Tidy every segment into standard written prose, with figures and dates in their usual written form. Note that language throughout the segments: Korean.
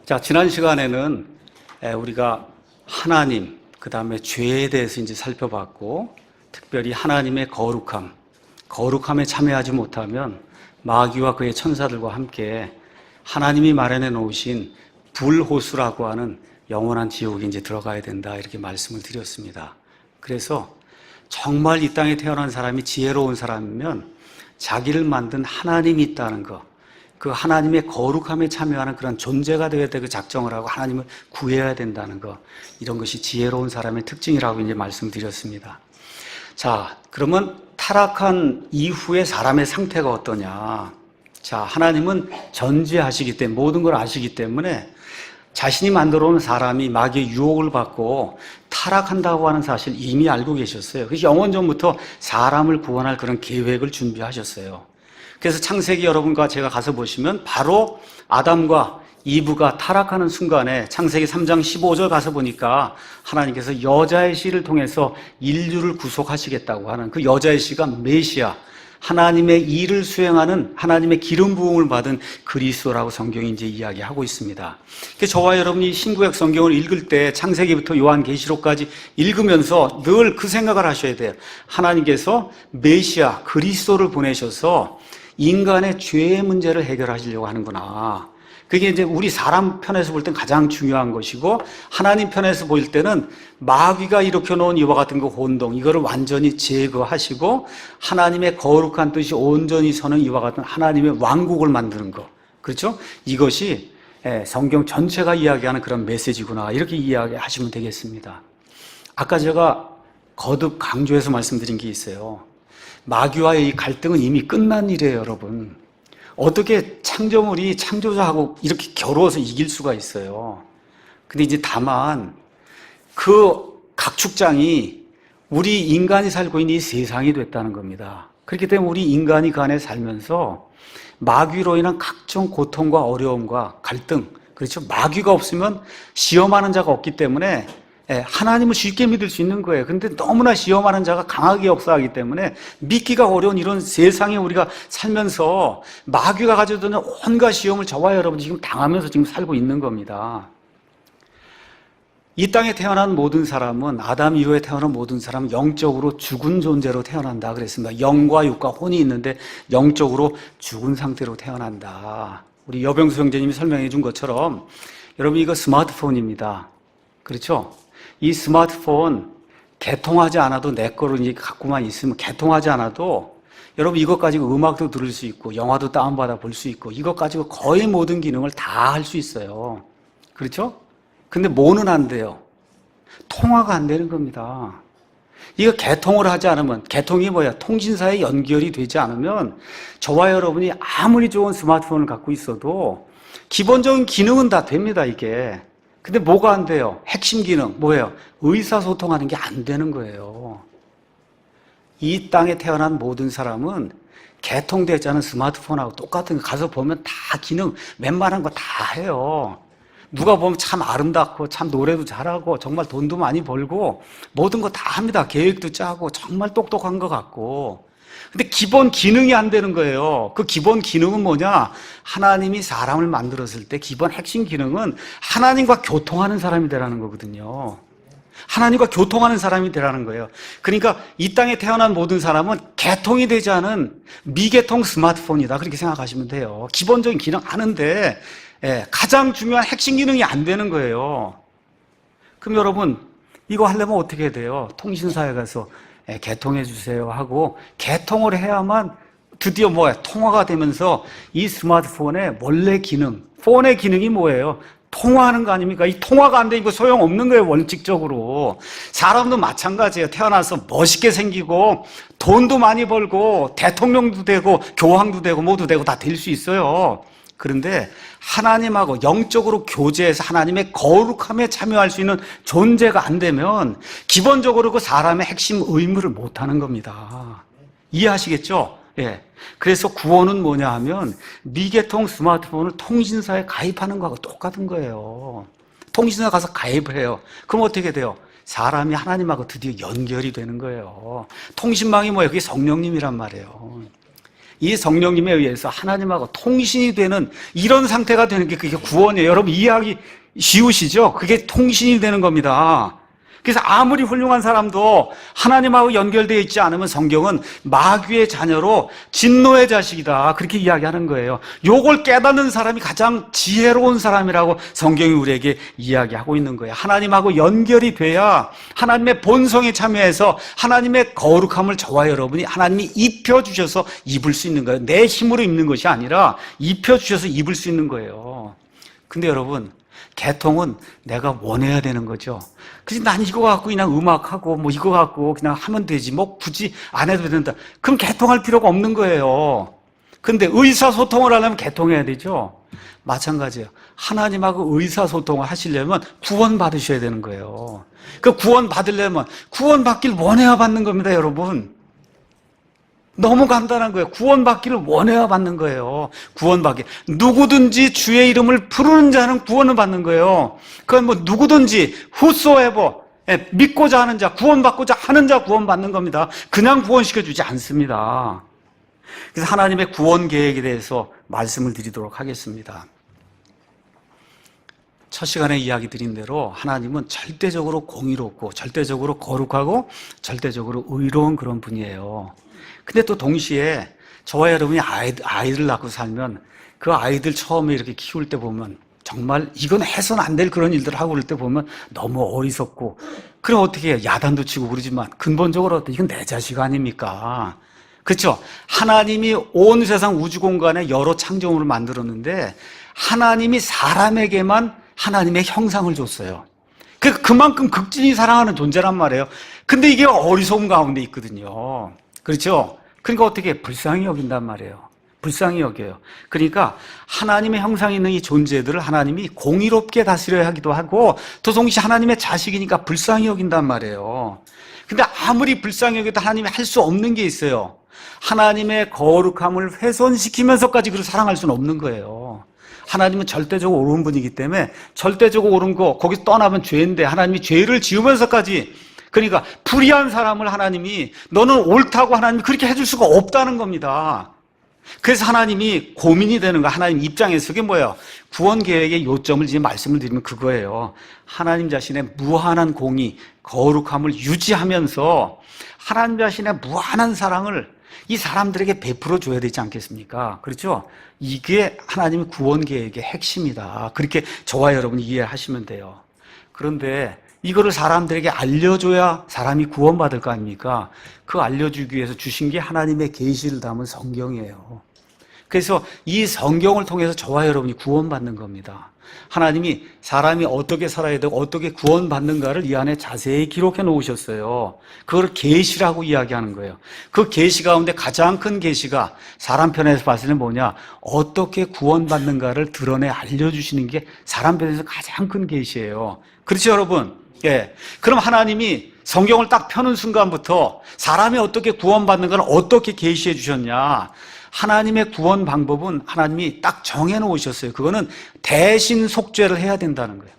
자, 지난 시간에는 우리가 하나님, 그 다음에 죄에 대해서 이제 살펴봤고, 특별히 하나님의 거룩함에 참여하지 못하면 마귀와 그의 천사들과 함께 하나님이 마련해 놓으신 불호수라고 하는 영원한 지옥에 이제 들어가야 된다, 이렇게 말씀을 드렸습니다. 그래서 정말 이 땅에 태어난 사람이 지혜로운 사람이면 자기를 만든 하나님이 있다는 것, 그 하나님의 거룩함에 참여하는 그런 존재가 되어야 되고 작정을 하고 하나님을 구해야 된다는 것, 이런 것이 지혜로운 사람의 특징이라고 이제 말씀드렸습니다. 자, 그러면 타락한 이후에 사람의 상태가 어떠냐? 자, 하나님은 전지하시기 때문에, 모든 걸 아시기 때문에 자신이 만들어 온 사람이 마귀의 유혹을 받고 타락한다고 하는 사실 이미 알고 계셨어요. 그래서 영원전부터 사람을 구원할 그런 계획을 준비하셨어요. 그래서 창세기 여러분과 제가 가서 보시면 바로 아담과 이브가 타락하는 순간에 창세기 3장 15절 가서 보니까 하나님께서 여자의 씨를 통해서 인류를 구속하시겠다고 하는 그 여자의 씨가 메시아, 하나님의 일을 수행하는 하나님의 기름 부음을 받은 그리스도라고 성경이 이제 이야기하고 있습니다. 그래서 저와 여러분이 신구약 성경을 읽을 때 창세기부터 요한계시록까지 읽으면서 늘 그 생각을 하셔야 돼요. 하나님께서 메시아, 그리스도를 보내셔서 인간의 죄의 문제를 해결하시려고 하는구나. 그게 이제 우리 사람 편에서 볼 땐 가장 중요한 것이고, 하나님 편에서 볼 때는 마귀가 일으켜 놓은 이와 같은 그 혼동, 이거를 완전히 제거하시고 하나님의 거룩한 뜻이 온전히 서는 이와 같은 하나님의 왕국을 만드는 것. 그렇죠? 이것이 성경 전체가 이야기하는 그런 메시지구나, 이렇게 이야기하시면 되겠습니다. 아까 제가 거듭 강조해서 말씀드린 게 있어요. 마귀와의 이 갈등은 이미 끝난 일이에요, 여러분. 어떻게 창조물이 창조자하고 이렇게 겨루어서 이길 수가 있어요. 근데 이제 다만 그 각축장이 우리 인간이 살고 있는 이 세상이 됐다는 겁니다. 그렇기 때문에 우리 인간이 그 안에 살면서 마귀로 인한 각종 고통과 어려움과 갈등, 그렇죠? 마귀가 없으면 시험하는 자가 없기 때문에 하나님을 쉽게 믿을 수 있는 거예요. 그런데 너무나 시험하는 자가 강하게 역사하기 때문에 믿기가 어려운 이런 세상에 우리가 살면서 마귀가 가져다 놓은 온갖 시험을 저와 여러분이 지금 당하면서 지금 살고 있는 겁니다. 이 땅에 태어난 모든 사람은, 아담 이후에 태어난 모든 사람은 영적으로 죽은 존재로 태어난다 그랬습니다. 영과 육과 혼이 있는데 영적으로 죽은 상태로 태어난다. 우리 여병수 형제님이 설명해 준 것처럼 여러분, 이거 스마트폰입니다. 그렇죠? 이 스마트폰 개통하지 않아도, 내 거로 이제 갖고만 있으면 개통하지 않아도 여러분 이것 가지고 음악도 들을 수 있고 영화도 다운받아 볼 수 있고 이것 가지고 거의 모든 기능을 다 할 수 있어요. 그렇죠? 근데 뭐는 안 돼요? 통화가 안 되는 겁니다. 이거 개통을 하지 않으면, 개통이 뭐야? 통신사에 연결이 되지 않으면 저와 여러분이 아무리 좋은 스마트폰을 갖고 있어도 기본적인 기능은 다 됩니다, 이게. 근데 뭐가 안 돼요? 핵심 기능, 뭐예요? 의사소통하는 게 안 되는 거예요. 이 땅에 태어난 모든 사람은 개통되지 않은 스마트폰하고 똑같은 거 가서 보면 다 기능, 웬만한 거 다 해요. 누가 보면 참 아름답고 참 노래도 잘하고 정말 돈도 많이 벌고 모든 거 다 합니다. 계획도 짜고 정말 똑똑한 것 같고. 근데 기본 기능이 안 되는 거예요. 그 기본 기능은 뭐냐? 하나님이 사람을 만들었을 때 기본 핵심 기능은 하나님과 교통하는 사람이 되라는 거거든요. 하나님과 교통하는 사람이 되라는 거예요. 그러니까 이 땅에 태어난 모든 사람은 개통이 되지 않은 미개통 스마트폰이다, 그렇게 생각하시면 돼요. 기본적인 기능 하는데 가장 중요한 핵심 기능이 안 되는 거예요. 그럼 여러분, 이거 하려면 어떻게 해야 돼요? 통신사에 가서 개통해 주세요 하고 개통을 해야만 드디어 뭐야? 통화가 되면서 이 스마트폰의 원래 기능, 폰의 기능이 뭐예요? 통화하는 거 아닙니까? 이 통화가 안 되니까 소용없는 거예요, 원칙적으로. 사람도 마찬가지예요. 태어나서 멋있게 생기고 돈도 많이 벌고 대통령도 되고 교황도 되고 모두 되고 다 될 수 있어요. 그런데 하나님하고 영적으로 교제해서 하나님의 거룩함에 참여할 수 있는 존재가 안 되면 기본적으로 그 사람의 핵심 의무를 못하는 겁니다. 이해하시겠죠? 예. 그래서 구원은 뭐냐 하면 미개통 스마트폰을 통신사에 가입하는 거하고 똑같은 거예요. 통신사 가서 가입을 해요. 그럼 어떻게 돼요? 사람이 하나님하고 드디어 연결이 되는 거예요. 통신망이 뭐예요? 그게 성령님이란 말이에요. 이 성령님에 의해서 하나님하고 통신이 되는 이런 상태가 되는 게 그게 구원이에요. 여러분 이해하기 쉬우시죠? 그게 통신이 되는 겁니다. 그래서 아무리 훌륭한 사람도 하나님하고 연결되어 있지 않으면 성경은 마귀의 자녀로 진노의 자식이다 그렇게 이야기하는 거예요. 요걸 깨닫는 사람이 가장 지혜로운 사람이라고 성경이 우리에게 이야기하고 있는 거예요. 하나님하고 연결이 돼야 하나님의 본성에 참여해서 하나님의 거룩함을 저와 여러분이 하나님이 입혀주셔서 입을 수 있는 거예요. 내 힘으로 입는 것이 아니라 입혀주셔서 입을 수 있는 거예요. 근데 여러분 개통은 내가 원해야 되는 거죠. 그래서 난 이거 갖고 그냥 음악하고 뭐 이거 갖고 그냥 하면 되지 뭐 굳이 안 해도 된다. 그럼 개통할 필요가 없는 거예요. 근데 의사소통을 하려면 개통해야 되죠. 마찬가지예요. 하나님하고 의사소통을 하시려면 구원 받으셔야 되는 거예요. 그 구원 받으려면 구원 받길 원해야 받는 겁니다, 여러분. 너무 간단한 거예요. 구원받기를 원해야 받는 거예요. 구원받기. 누구든지 주의 이름을 부르는 자는 구원을 받는 거예요. 그건 뭐 누구든지 whosoever 믿고자 하는 자, 구원받고자 하는 자 구원받는 겁니다. 그냥 구원시켜주지 않습니다. 그래서 하나님의 구원 계획에 대해서 말씀을 드리도록 하겠습니다. 첫 시간에 이야기 드린 대로 하나님은 절대적으로 공의롭고 절대적으로 거룩하고 절대적으로 의로운 그런 분이에요. 근데 또 동시에 저와 여러분이 아이들 낳고 살면 그 아이들 처음에 이렇게 키울 때 보면 정말 이건 해서는 안 될 그런 일들을 하고 그럴 때 보면 너무 어리석고 그럼 어떻게 해요? 야단도 치고 그러지만 근본적으로 이건 내 자식 아닙니까? 그렇죠? 하나님이 온 세상 우주 공간에 여러 창조물을 만들었는데 하나님이 사람에게만 하나님의 형상을 줬어요. 그만큼 극진히 사랑하는 존재란 말이에요. 근데 이게 어리석은 가운데 있거든요. 그렇죠? 그러니까 어떻게 불쌍히 여긴단 말이에요. 불쌍히 여겨요. 그러니까 하나님의 형상이 있는 이 존재들을 하나님이 공의롭게 다스려야 하기도 하고 또 동시에 하나님의 자식이니까 불쌍히 여긴단 말이에요. 근데 아무리 불쌍히 여겨도 하나님이 할 수 없는 게 있어요. 하나님의 거룩함을 훼손시키면서까지 그를 사랑할 수는 없는 거예요. 하나님은 절대적으로 옳은 분이기 때문에 절대적으로 옳은 거 거기서 떠나면 죄인데 하나님이 죄를 지으면서까지 그러니까 불의한 사람을 하나님이 너는 옳다고 하나님이 그렇게 해줄 수가 없다는 겁니다. 그래서 하나님이 고민이 되는 거 하나님 입장에서 그게 뭐예요? 구원 계획의 요점을 지금 말씀을 드리면 그거예요. 하나님 자신의 무한한 공의, 거룩함을 유지하면서 하나님 자신의 무한한 사랑을 이 사람들에게 베풀어 줘야 되지 않겠습니까? 그렇죠? 이게 하나님의 구원 계획의 핵심이다. 그렇게 저와 여러분이 이해하시면 돼요. 그런데 이거를 사람들에게 알려줘야 사람이 구원받을 거 아닙니까? 그 알려주기 위해서 주신 게 하나님의 계시를 담은 성경이에요. 그래서 이 성경을 통해서 저와 여러분이 구원받는 겁니다. 하나님이 사람이 어떻게 살아야 되고 어떻게 구원받는가를 이 안에 자세히 기록해 놓으셨어요. 그걸 계시라고 이야기하는 거예요. 그 계시 가운데 가장 큰 계시가 사람 편에서 봤을 때는 뭐냐? 어떻게 구원받는가를 드러내 알려주시는 게 사람 편에서 가장 큰 계시예요. 그렇죠, 여러분? 예. 그럼 하나님이 성경을 딱 펴는 순간부터 사람이 어떻게 구원받는가를 어떻게 계시해 주셨냐? 하나님의 구원 방법은 하나님이 딱 정해 놓으셨어요. 그거는 대신 속죄를 해야 된다는 거예요.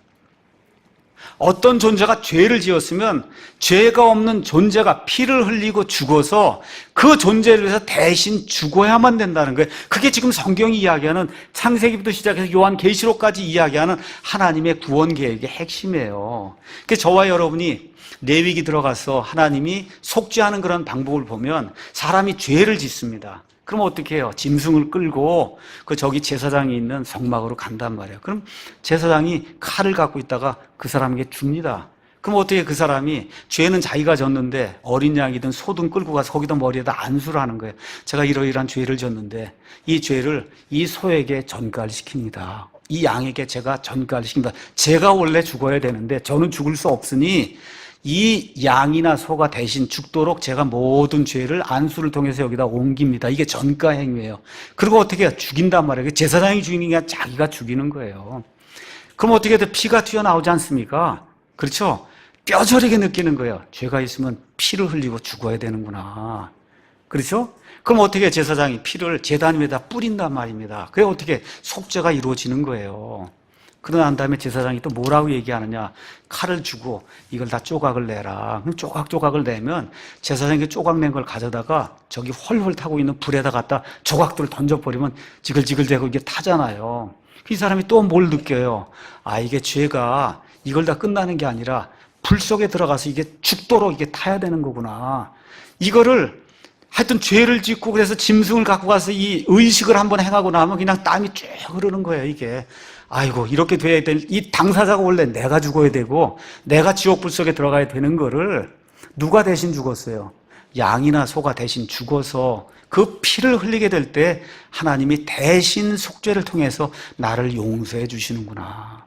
어떤 존재가 죄를 지었으면 죄가 없는 존재가 피를 흘리고 죽어서 그 존재를 위해서 대신 죽어야만 된다는 거예요. 그게 지금 성경이 이야기하는 창세기부터 시작해서 요한계시록까지 이야기하는 하나님의 구원 계획의 핵심이에요. 그래서 저와 여러분이 레위기 들어가서 하나님이 속죄하는 그런 방법을 보면 사람이 죄를 짓습니다. 그럼 어떻게 해요? 짐승을 끌고 저기 제사장이 있는 성막으로 간단 말이에요. 그럼 제사장이 칼을 갖고 있다가 그 사람에게 줍니다. 그럼 어떻게 그 사람이 죄는 자기가 졌는데 어린 양이든 소든 끌고 가서 거기다 머리에다 안수를 하는 거예요. 제가 이러이러한 죄를 졌는데 이 죄를 이 소에게 전가를 시킵니다. 이 양에게 제가 전가를 시킵니다. 제가 원래 죽어야 되는데 저는 죽을 수 없으니 이 양이나 소가 대신 죽도록 제가 모든 죄를 안수를 통해서 여기다 옮깁니다. 이게 전가 행위예요. 그리고 어떻게 해요? 죽인단 말이에요. 제사장이 죽이는 게 아니라 자기가 죽이는 거예요. 그럼 어떻게 해도 피가 튀어나오지 않습니까? 그렇죠? 뼈저리게 느끼는 거예요. 죄가 있으면 피를 흘리고 죽어야 되는구나. 그렇죠? 그럼 어떻게 해요? 제사장이 피를 제단 위에다 뿌린단 말입니다. 그래 어떻게 속죄가 이루어지는 거예요. 그러고 난 다음에 제사장이 또 뭐라고 얘기하느냐. 칼을 주고 이걸 다 조각을 내라. 그럼 조각조각을 내면 제사장이 조각 낸 걸 가져다가 저기 헐헐 타고 있는 불에다 갖다 조각들을 던져버리면 지글지글대고 이게 타잖아요. 이 사람이 또 뭘 느껴요? 아, 이게 죄가 이걸 다 끝나는 게 아니라 불 속에 들어가서 이게 죽도록 이게 타야 되는 거구나. 이거를 하여튼 죄를 짓고 그래서 짐승을 갖고 가서 이 의식을 한번 행하고 나면 그냥 땀이 쭉 흐르는 거예요, 이게. 아이고, 이렇게 돼야 될, 이 당사자가 원래 내가 죽어야 되고, 내가 지옥불 속에 들어가야 되는 거를 누가 대신 죽었어요? 양이나 소가 대신 죽어서 그 피를 흘리게 될 때 하나님이 대신 속죄를 통해서 나를 용서해 주시는구나.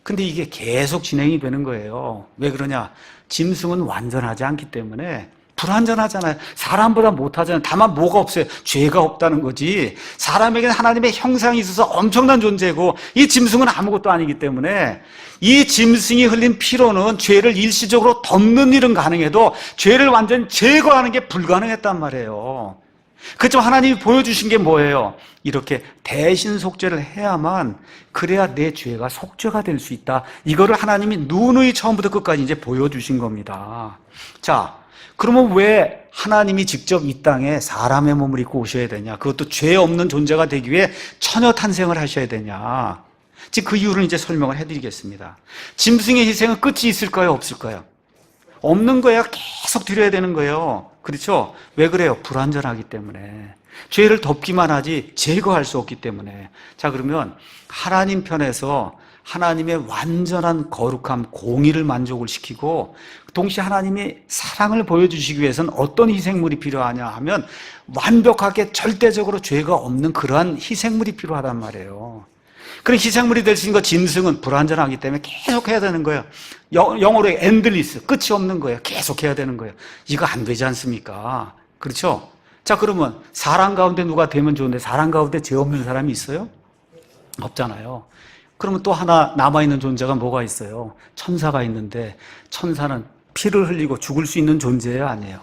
근데 이게 계속 진행이 되는 거예요. 왜 그러냐? 짐승은 완전하지 않기 때문에 불완전하잖아요. 사람보다 못하잖아요. 다만 뭐가 없어요? 죄가 없다는 거지. 사람에게는 하나님의 형상이 있어서 엄청난 존재고 이 짐승은 아무것도 아니기 때문에 이 짐승이 흘린 피로는 죄를 일시적으로 덮는 일은 가능해도 죄를 완전히 제거하는 게 불가능했단 말이에요. 그렇지만 하나님이 보여주신 게 뭐예요? 이렇게 대신 속죄를 해야만 그래야 내 죄가 속죄가 될 수 있다. 이거를 하나님이 누누이 처음부터 끝까지 이제 보여주신 겁니다. 자, 그러면 왜 하나님이 직접 이 땅에 사람의 몸을 입고 오셔야 되냐? 그것도 죄 없는 존재가 되기 위해 처녀 탄생을 하셔야 되냐? 그 이유를 이제 설명을 해드리겠습니다. 짐승의 희생은 끝이 있을까요? 없을까요? 없는 거야. 계속 드려야 되는 거예요. 그렇죠? 왜 그래요? 불완전하기 때문에. 죄를 덮기만 하지 제거할 수 없기 때문에. 자, 그러면 하나님 편에서 하나님의 완전한 거룩함, 공의를 만족을 시키고 동시에 하나님이 사랑을 보여주시기 위해서는 어떤 희생물이 필요하냐 하면 완벽하게 절대적으로 죄가 없는 그러한 희생물이 필요하단 말이에요. 그런 희생물이 될 수 있는 거 짐승은 불완전하기 때문에 계속 해야 되는 거예요. 영어로 엔들리스, 끝이 없는 거예요. 계속 해야 되는 거예요. 이거 안 되지 않습니까? 그렇죠? 자, 그러면 사람 가운데 누가 되면 좋은데 사람 가운데 죄 없는 사람이 있어요? 없잖아요. 그러면 또 하나 남아있는 존재가 뭐가 있어요? 천사가 있는데 천사는 피를 흘리고 죽을 수 있는 존재예요? 아니에요?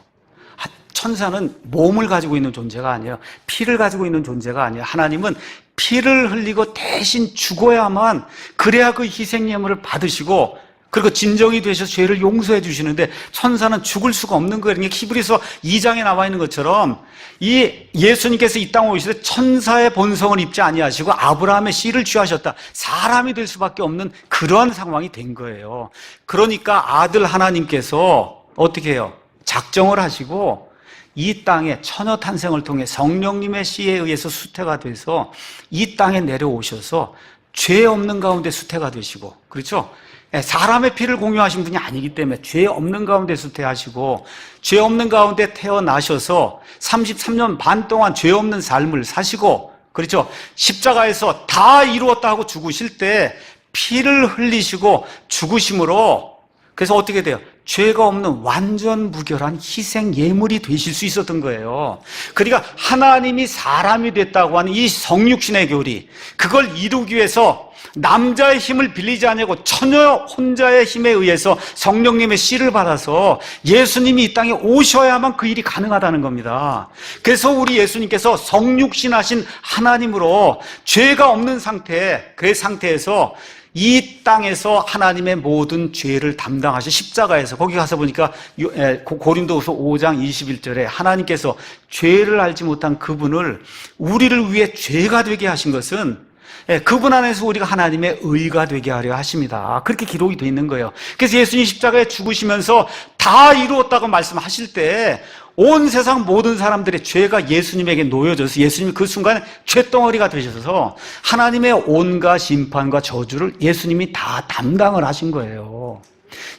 천사는 몸을 가지고 있는 존재가 아니에요. 피를 가지고 있는 존재가 아니에요. 하나님은 피를 흘리고 대신 죽어야만 그래야 그 희생 예물을 받으시고 그리고 진정이 되셔서 죄를 용서해 주시는데 천사는 죽을 수가 없는 거예요. 히브리서 2장에 나와 있는 것처럼 이 예수님께서 이 땅에 오실 때 천사의 본성을 입지 아니하시고 아브라함의 씨를 취하셨다. 사람이 될 수밖에 없는 그러한 상황이 된 거예요. 그러니까 아들 하나님께서 어떻게 해요? 작정을 하시고 이 땅에 처녀 탄생을 통해 성령님의 씨에 의해서 수태가 돼서 이 땅에 내려오셔서 죄 없는 가운데 수태가 되시고, 그렇죠? 사람의 피를 공유하신 분이 아니기 때문에 죄 없는 가운데 수태하시고 죄 없는 가운데 태어나셔서 33년 반 동안 죄 없는 삶을 사시고, 그렇죠? 십자가에서 다 이루었다 하고 죽으실 때 피를 흘리시고 죽으심으로 그래서 어떻게 돼요? 죄가 없는 완전 무결한 희생 예물이 되실 수 있었던 거예요. 그러니까 하나님이 사람이 됐다고 하는 이 성육신의 교리, 그걸 이루기 위해서 남자의 힘을 빌리지 않고 처녀 혼자의 힘에 의해서 성령님의 씨를 받아서 예수님이 이 땅에 오셔야만 그 일이 가능하다는 겁니다. 그래서 우리 예수님께서 성육신하신 하나님으로 죄가 없는 상태, 그 상태에서 이 땅에서 하나님의 모든 죄를 담당하신 십자가에서, 거기 가서 보니까 고린도후서 5장 21절에 하나님께서 죄를 알지 못한 그분을 우리를 위해 죄가 되게 하신 것은 그분 안에서 우리가 하나님의 의가 되게 하려 하십니다. 그렇게 기록이 되어 있는 거예요. 그래서 예수님 십자가에 죽으시면서 다 이루었다고 말씀하실 때 온 세상 모든 사람들의 죄가 예수님에게 놓여져서 예수님이 그 순간에 죄덩어리가 되셔서 하나님의 온갖 심판과 저주를 예수님이 다 담당을 하신 거예요.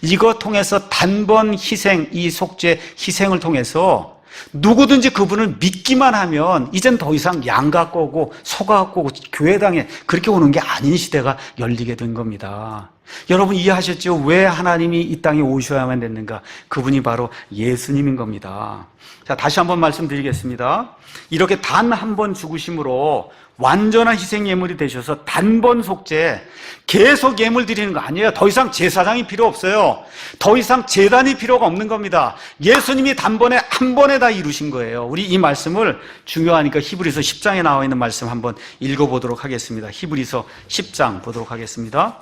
이거 통해서 단번 희생, 이 속죄 희생을 통해서 누구든지 그분을 믿기만 하면 이젠 더 이상 양 갖고 오고 소 갖고 오고 교회당에 그렇게 오는 게 아닌 시대가 열리게 된 겁니다. 여러분 이해하셨죠? 왜 하나님이 이 땅에 오셔야만 됐는가? 그분이 바로 예수님인 겁니다. 자, 다시 한번 말씀드리겠습니다. 이렇게 단 한 번 죽으심으로 완전한 희생 예물이 되셔서 단번 속죄, 계속 예물 드리는 거 아니에요. 더 이상 제사장이 필요 없어요. 더 이상 제단이 필요가 없는 겁니다. 예수님이 단번에 한 번에 다 이루신 거예요. 우리 이 말씀을 중요하니까 히브리서 10장에 나와 있는 말씀 한번 읽어보도록 하겠습니다. 히브리서 10장 보도록 하겠습니다.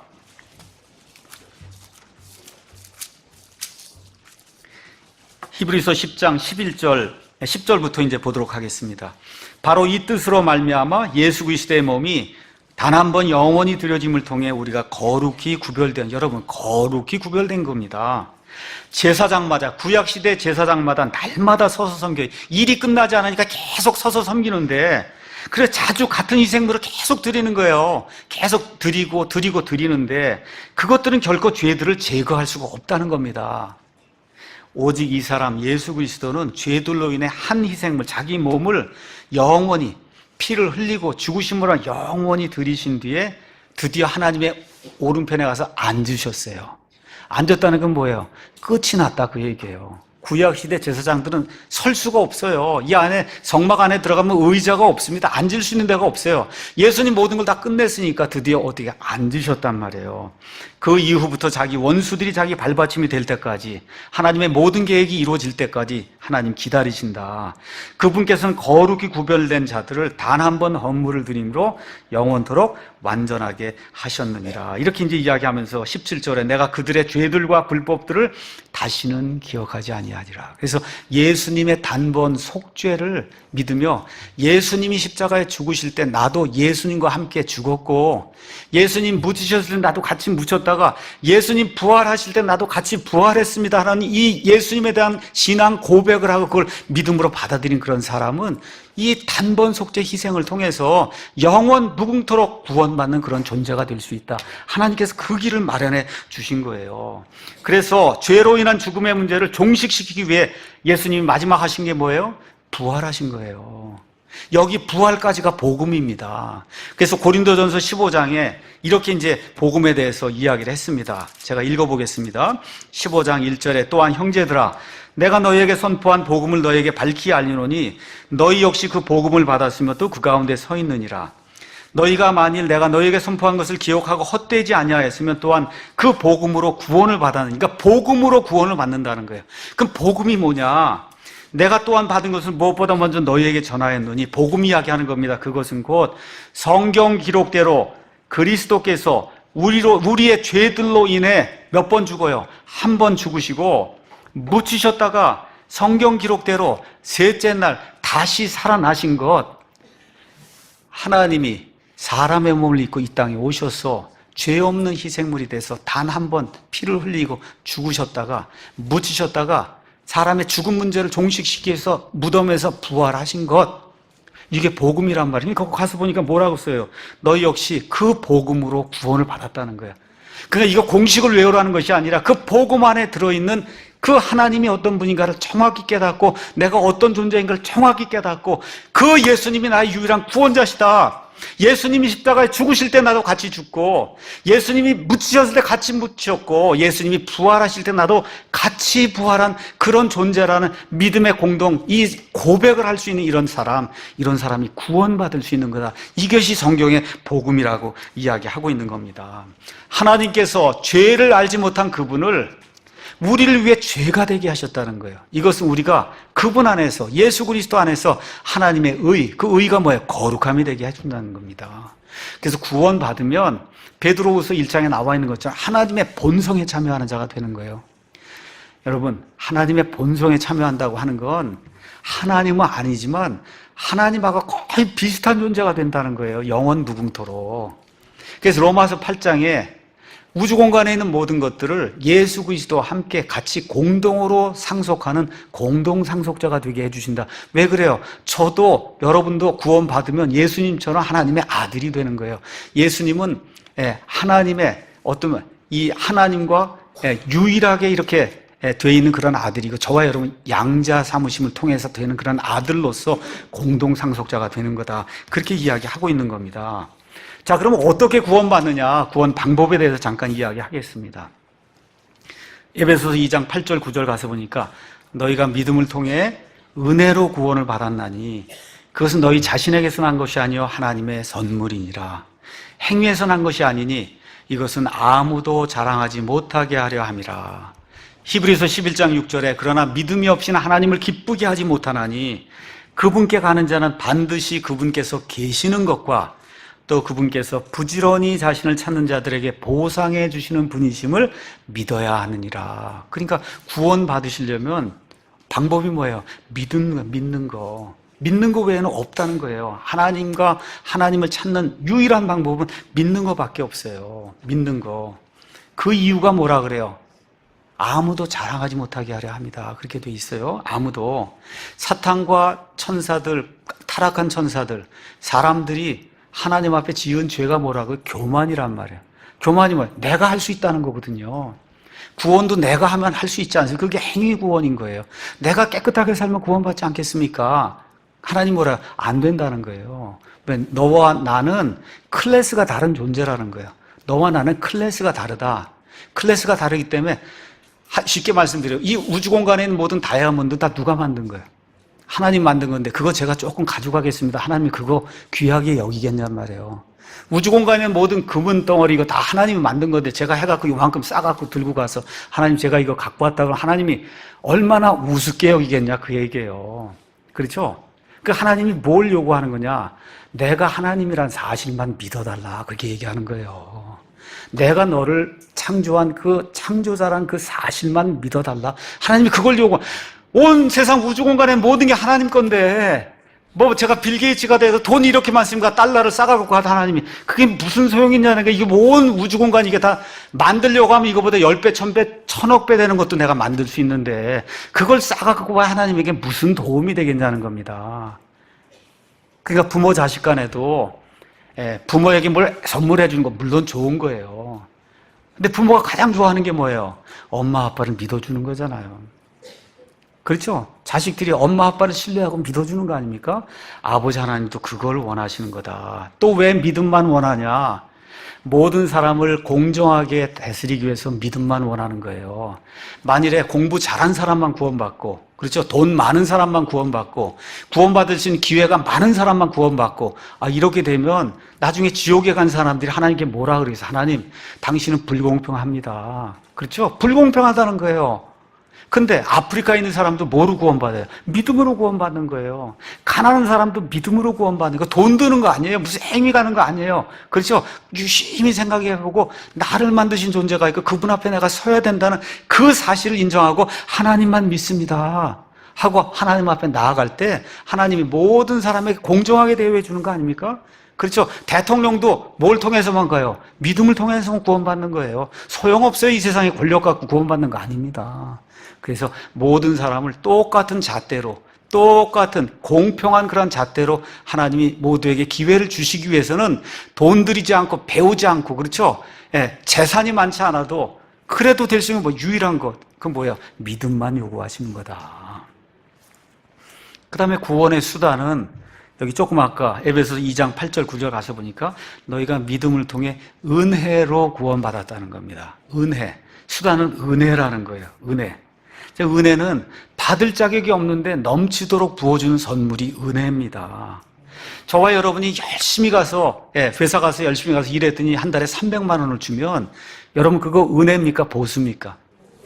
히브리서 10장 10절부터 이제 보도록 하겠습니다. 바로 이 뜻으로 말미암아 예수 그리스도의 몸이 단 한 번 영원히 드려짐을 통해 우리가 거룩히 구별된, 여러분 거룩히 구별된 겁니다. 제사장마다, 구약시대 제사장마다 날마다 서서 섬겨요. 일이 끝나지 않으니까 계속 서서 섬기는데, 그래서 자주 같은 희생물을 계속 드리는 거예요. 계속 드리는데 그것들은 결코 죄들을 제거할 수가 없다는 겁니다. 오직 이 사람 예수 그리스도는 죄들로 인해 한 희생물, 자기 몸을 영원히 피를 흘리고 죽으심으로 영원히 드리신 뒤에 드디어 하나님의 오른편에 가서 앉으셨어요. 앉았다는 건 뭐예요? 끝이 났다 그 얘기예요. 구약시대 제사장들은 설 수가 없어요. 이 안에, 성막 안에 들어가면 의자가 없습니다. 앉을 수 있는 데가 없어요. 예수님 모든 걸 다 끝냈으니까 드디어 어떻게 앉으셨단 말이에요. 그 이후부터 자기 원수들이 자기 발받침이 될 때까지, 하나님의 모든 계획이 이루어질 때까지 하나님 기다리신다. 그분께서는 거룩히 구별된 자들을 단 한 번 헌물을 드림으로 영원토록 완전하게 하셨느니라. 이렇게 이제 이야기하면서 17절에 내가 그들의 죄들과 불법들을 다시는 기억하지 아니하리라. 그래서 예수님의 단번 속죄를 믿으며 예수님이 십자가에 죽으실 때 나도 예수님과 함께 죽었고, 예수님 묻으셨을 때 나도 같이 묻혔다가 예수님 부활하실 때 나도 같이 부활했습니다 하는 이 예수님에 대한 신앙 고백을 하고 그걸 믿음으로 받아들인 그런 사람은 이 단번 속죄 희생을 통해서 영원 무궁토록 구원받는 그런 존재가 될 수 있다. 하나님께서 그 길을 마련해 주신 거예요. 그래서 죄로 인한 죽음의 문제를 종식시키기 위해 예수님이 마지막 하신 게 뭐예요? 부활하신 거예요. 여기 부활까지가 복음입니다. 그래서 고린도전서 15장에 이렇게 이제 복음에 대해서 이야기를 했습니다. 제가 읽어보겠습니다. 15장 1절에 또한 형제들아, 내가 너희에게 선포한 복음을 너희에게 밝히 알리노니 너희 역시 그 복음을 받았으며 또 그 가운데 서 있느니라. 너희가 만일 내가 너희에게 선포한 것을 기억하고 헛되지 아니하였으면 또한 그 복음으로 구원을 받았느니라. 그러니까 복음으로 구원을 받는다는 거예요. 그럼 복음이 뭐냐? 내가 또한 받은 것을 무엇보다 먼저 너희에게 전하였노니, 복음 이야기하는 겁니다. 그것은 곧 성경 기록대로 그리스도께서 우리의 죄들로 인해 몇 번 죽어요? 한 번 죽으시고 묻히셨다가 성경 기록대로 셋째 날 다시 살아나신 것, 하나님이 사람의 몸을 입고 이 땅에 오셔서 죄 없는 희생물이 돼서 단 한 번 피를 흘리고 죽으셨다가 묻히셨다가 사람의 죽음 문제를 종식시키기 위해서 무덤에서 부활하신 것, 이게 복음이란 말이에요. 거기 가서 보니까 뭐라고 써요? 너희 역시 그 복음으로 구원을 받았다는 거야. 그러니까 이거 공식을 외우라는 것이 아니라 그 복음 안에 들어있는 그 하나님이 어떤 분인가를 정확히 깨닫고 내가 어떤 존재인 걸 정확히 깨닫고 그 예수님이 나의 유일한 구원자시다. 예수님이 십자가에 죽으실 때 나도 같이 죽고, 예수님이 묻히셨을 때 같이 묻히셨고, 예수님이 부활하실 때 나도 같이 부활한 그런 존재라는 믿음의 공동, 이 고백을 할 수 있는 이런 사람이 구원받을 수 있는 거다. 이것이 성경의 복음이라고 이야기하고 있는 겁니다. 하나님께서 죄를 알지 못한 그분을 우리를 위해 죄가 되게 하셨다는 거예요. 이것은 우리가 그분 안에서, 예수 그리스도 안에서 하나님의 의, 그 의가 뭐예요? 거룩함이 되게 해준다는 겁니다. 그래서 구원받으면 베드로후서 1장에 나와 있는 것처럼 하나님의 본성에 참여하는 자가 되는 거예요. 여러분, 하나님의 본성에 참여한다고 하는 건 하나님은 아니지만 하나님하고 거의 비슷한 존재가 된다는 거예요. 영원 무궁토록. 그래서 로마서 8장에 우주 공간에 있는 모든 것들을 예수 그리스도와 함께 같이 공동으로 상속하는 공동 상속자가 되게 해주신다. 왜 그래요? 저도 여러분도 구원받으면 예수님처럼 하나님의 아들이 되는 거예요. 예수님은 하나님의 어떤 이 하나님과 유일하게 이렇게 돼 있는 그런 아들이고, 저와 여러분 양자 삼으심을 통해서 되는 그런 아들로서 공동 상속자가 되는 거다. 그렇게 이야기하고 있는 겁니다. 자, 그럼 어떻게 구원받느냐? 구원 방법에 대해서 잠깐 이야기하겠습니다. 에베소서 2장 8절 9절 가서 보니까 너희가 믿음을 통해 은혜로 구원을 받았나니 그것은 너희 자신에게서 난 것이 아니요 하나님의 선물이니라. 행위에서 난 것이 아니니 이것은 아무도 자랑하지 못하게 하려 함이라. 히브리서 11장 6절에 그러나 믿음이 없이는 하나님을 기쁘게 하지 못하나니 그분께 가는 자는 반드시 그분께서 계시는 것과 또 그분께서 부지런히 자신을 찾는 자들에게 보상해 주시는 분이심을 믿어야 하느니라. 그러니까 구원 받으시려면 방법이 뭐예요? 믿는 거. 믿는 거 외에는 없다는 거예요. 하나님과 하나님을 찾는 유일한 방법은 믿는 거밖에 없어요. 믿는 거. 그 이유가 뭐라 그래요? 아무도 자랑하지 못하게 하려 합니다. 그렇게 돼 있어요. 아무도. 사탄과 천사들, 타락한 천사들, 사람들이 하나님 앞에 지은 죄가 뭐라고요? 교만이란 말이에요. 교만이 뭐예요? 내가 할 수 있다는 거거든요. 구원도 내가 하면 할 수 있지 않습니까? 그게 행위 구원인 거예요. 내가 깨끗하게 살면 구원받지 않겠습니까? 하나님 뭐라? 안 된다는 거예요. 너와 나는 클래스가 다른 존재라는 거예요. 너와 나는 클래스가 다르다. 클래스가 다르기 때문에 쉽게 말씀드려요. 이 우주 공간에 있는 모든 다이아몬드 다 누가 만든 거예요? 하나님 만든 건데 그거 제가 조금 가져가겠습니다. 하나님이 그거 귀하게 여기겠냔 말이에요. 우주 공간에 있는 모든 금은 덩어리 이거 다 하나님이 만든 건데 제가 해갖고 이만큼 싸갖고 들고 가서 하나님 제가 이거 갖고 왔다 그러면 하나님이 얼마나 우습게 여기겠냐 그 얘기예요. 그렇죠? 그 하나님이 뭘 요구하는 거냐? 내가 하나님이란 사실만 믿어달라 그렇게 얘기하는 거예요. 내가 너를 창조한 그 창조자란 그 사실만 믿어달라. 하나님이 그걸 요구. 온 세상 우주 공간의 모든 게 하나님 건데 뭐 제가 빌 게이츠가 돼서 돈이 이렇게 많습니까? 달러를 싸가지고 가다 하나님이 그게 무슨 소용이 있냐는 게 이게 온 우주 공간 이게 다 만들려고 하면 이거보다 10배, 1000배, 1000억 배 되는 것도 내가 만들 수 있는데 그걸 싸가지고 와 하나님에게 무슨 도움이 되겠냐는 겁니다. 그러니까 부모 자식 간에도 부모에게 뭘 선물해 주는 거 물론 좋은 거예요. 근데 부모가 가장 좋아하는 게 뭐예요? 엄마 아빠를 믿어주는 거잖아요. 그렇죠? 자식들이 엄마 아빠를 신뢰하고 믿어주는 거 아닙니까? 아버지 하나님도 그걸 원하시는 거다. 또 왜 믿음만 원하냐? 모든 사람을 공정하게 다스리기 위해서 믿음만 원하는 거예요. 만일에 공부 잘한 사람만 구원받고, 그렇죠? 돈 많은 사람만 구원받고, 구원받을 수 있는 기회가 많은 사람만 구원받고, 이렇게 되면 나중에 지옥에 간 사람들이 하나님께 뭐라 그래서 하나님, 당신은 불공평합니다. 그렇죠? 불공평하다는 거예요. 근데 아프리카에 있는 사람도 뭐로 구원받아요? 믿음으로 구원받는 거예요. 가난한 사람도 믿음으로 구원받는 거. 돈 드는 거 아니에요. 무슨 행위 가는 거 아니에요. 그렇죠? 유심히 생각해보고 나를 만드신 존재가 있고 그분 앞에 내가 서야 된다는 그 사실을 인정하고 하나님만 믿습니다 하고 하나님 앞에 나아갈 때 하나님이 모든 사람에게 공정하게 대우해 주는 거 아닙니까? 그렇죠. 대통령도 뭘 통해서만 가요? 믿음을 통해서 구원받는 거예요. 소용없어요. 이 세상에 권력 갖고 구원받는 거 아닙니다. 그래서 모든 사람을 똑같은 잣대로, 똑같은 공평한 그런 잣대로 하나님이 모두에게 기회를 주시기 위해서는 돈 들이지 않고 배우지 않고, 그렇죠? 재산이 많지 않아도 그래도 될 수 있는 유일한 것, 그건 뭐예요? 믿음만 요구하시는 거다. 그 다음에 구원의 수단은 여기 조금 아까 에베소서 2장 8절 9절 가서 보니까 너희가 믿음을 통해 은혜로 구원받았다는 겁니다. 은혜. 수단은 은혜라는 거예요. 은혜. 은혜는 받을 자격이 없는데 넘치도록 부어주는 선물이 은혜입니다. 저와 여러분이 열심히 가서, 회사 가서 열심히 가서 일했더니 한 달에 300만 원을 주면 여러분 그거 은혜입니까? 보수입니까?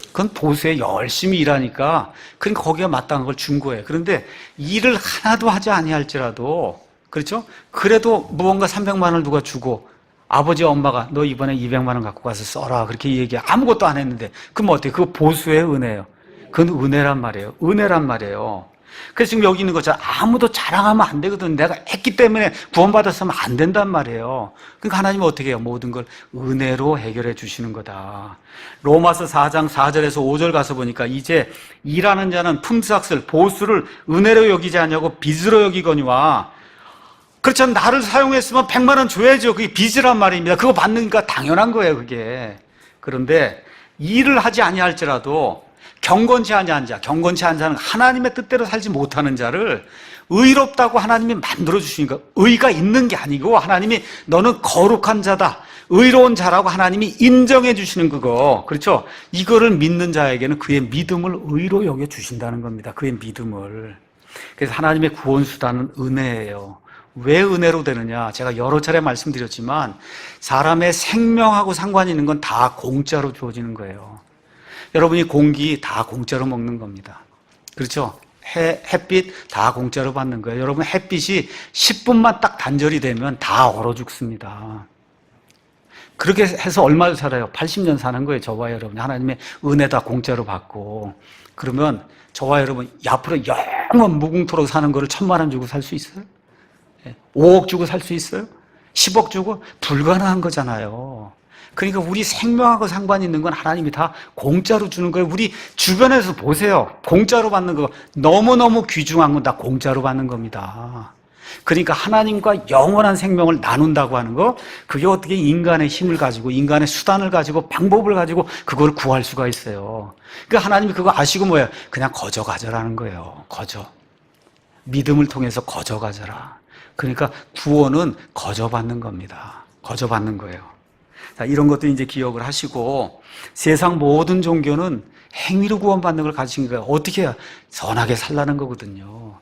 그건 보수에 열심히 일하니까 그러니까 거기에 마땅한 걸 준 거예요. 그런데 일을 하나도 하지 아니할지라도, 그렇죠? 그래도 무언가 300만 원을 누가 주고 아버지 엄마가 너 이번에 200만 원 갖고 가서 써라 그렇게 얘기해. 아무것도 안 했는데 그럼 어때요? 그거 보수의 은혜예요. 그건 은혜란 말이에요. 은혜란 말이에요. 그래서 지금 여기 있는 것처럼 아무도 자랑하면 안 되거든. 내가 했기 때문에 구원받았으면 안 된단 말이에요. 그러니까 하나님은 어떻게 해요? 모든 걸 은혜로 해결해 주시는 거다. 로마서 4장 4절에서 5절 가서 보니까 이제 일하는 자는 품삯을 보수를 은혜로 여기지 않냐고 빚으로 여기거니와. 그렇죠. 나를 사용했으면 100만 원 줘야죠. 그게 빚이란 말입니다. 그거 받는 거 당연한 거예요. 그게. 그런데 일을 하지 아니할지라도 경건치 아니한 자, 경건치 않은 자는 하나님의 뜻대로 살지 못하는 자를 의롭다고 하나님이 만들어 주시니까 의가 있는 게 아니고 하나님이 너는 거룩한 자다, 의로운 자라고 하나님이 인정해 주시는 그거, 그렇죠? 이거를 믿는 자에게는 그의 믿음을 의로 여겨 주신다는 겁니다. 그의 믿음을. 그래서 하나님의 구원 수단은 은혜예요. 왜 은혜로 되느냐? 제가 여러 차례 말씀드렸지만 사람의 생명하고 상관이 있는 건 다 공짜로 주어지는 거예요. 여러분이 공기 다 공짜로 먹는 겁니다. 그렇죠? 햇빛 다 공짜로 받는 거예요. 여러분 햇빛이 10분만 딱 단절이 되면 다 얼어 죽습니다. 그렇게 해서 얼마를 살아요? 80년 사는 거예요. 저와 여러분 하나님의 은혜 다 공짜로 받고. 그러면 저와 여러분 앞으로 영원 무궁토록 사는 거를 1,000만 원 주고 살 수 있어요? 5억 주고 살 수 있어요? 10억 주고? 불가능한 거잖아요. 그러니까 우리 생명하고 상관이 있는 건 하나님이 다 공짜로 주는 거예요. 우리 주변에서 보세요. 공짜로 받는 거 너무너무 귀중한 건 다 공짜로 받는 겁니다. 그러니까 하나님과 영원한 생명을 나눈다고 하는 거, 그게 어떻게 인간의 힘을 가지고 인간의 수단을 가지고 방법을 가지고 그걸 구할 수가 있어요. 그러니까 하나님이 그거 아시고 뭐예요? 그냥 거저 가져라는 거예요. 거저. 믿음을 통해서 거저 가져라. 그러니까 구원은 거저 받는 겁니다. 거저 받는 거예요. 자, 이런 것도 이제 기억을 하시고, 세상 모든 종교는 행위로 구원받는 걸 가지신 거예요. 어떻게 해야? 선하게 살라는 거거든요.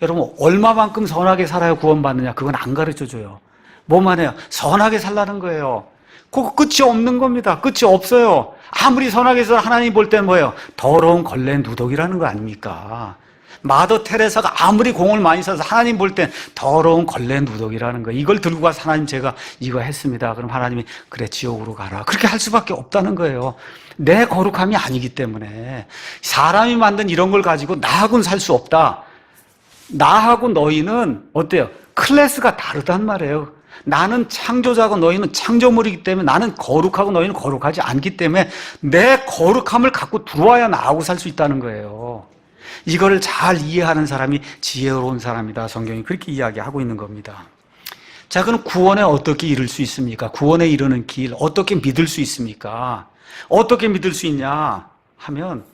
여러분 얼마만큼 선하게 살아야 구원받느냐? 그건 안 가르쳐줘요. 뭐만 해요? 선하게 살라는 거예요. 그거 끝이 없는 겁니다. 끝이 없어요. 아무리 선하게 해서 하나님 볼 때는 뭐예요? 더러운 걸레 누더기라는 거 아닙니까? 마더 테레사가 아무리 공을 많이 써서 하나님 볼 땐 더러운 걸레 누더기라는 거예요. 이걸 들고 가서 하나님 제가 이거 했습니다. 그럼 하나님이 그래 지옥으로 가라. 그렇게 할 수밖에 없다는 거예요. 내 거룩함이 아니기 때문에. 사람이 만든 이런 걸 가지고 나하고는 살 수 없다. 나하고 너희는 어때요? 클래스가 다르단 말이에요. 나는 창조자고 너희는 창조물이기 때문에 나는 거룩하고 너희는 거룩하지 않기 때문에 내 거룩함을 갖고 들어와야 나하고 살 수 있다는 거예요. 이거를 잘 이해하는 사람이 지혜로운 사람이다. 성경이 그렇게 이야기하고 있는 겁니다. 자, 그럼 구원에 어떻게 이룰 수 있습니까? 구원에 이르는 길 어떻게 믿을 수 있습니까? 어떻게 믿을 수 있냐 하면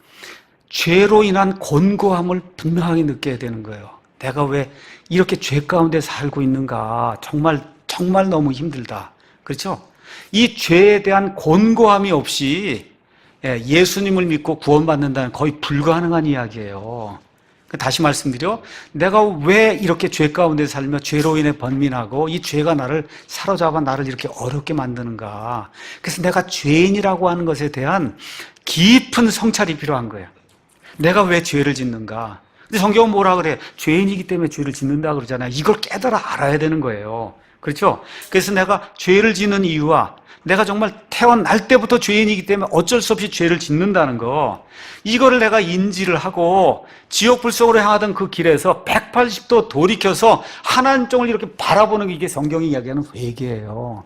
죄로 인한 곤고함을 분명하게 느껴야 되는 거예요. 내가 왜 이렇게 죄 가운데 살고 있는가? 정말 너무 힘들다. 그렇죠? 이 죄에 대한 곤고함이 없이 예수님을 믿고 구원받는다는 거의 불가능한 이야기예요. 다시 말씀드려, 내가 왜 이렇게 죄 가운데 살며 죄로 인해 번민하고 이 죄가 나를 사로잡아 나를 이렇게 어렵게 만드는가? 그래서 내가 죄인이라고 하는 것에 대한 깊은 성찰이 필요한 거예요. 내가 왜 죄를 짓는가? 근데 성경은 뭐라 그래? 죄인이기 때문에 죄를 짓는다 그러잖아요. 이걸 깨달아 알아야 되는 거예요. 그렇죠? 그래서 내가 죄를 짓는 이유와 내가 정말 태어날 때부터 죄인이기 때문에 어쩔 수 없이 죄를 짓는다는 거, 이거를 내가 인지를 하고 지옥 불속으로 향하던 그 길에서 180도 돌이켜서 하나님 쪽을 이렇게 바라보는 게 이게 성경이 이야기하는 회개예요.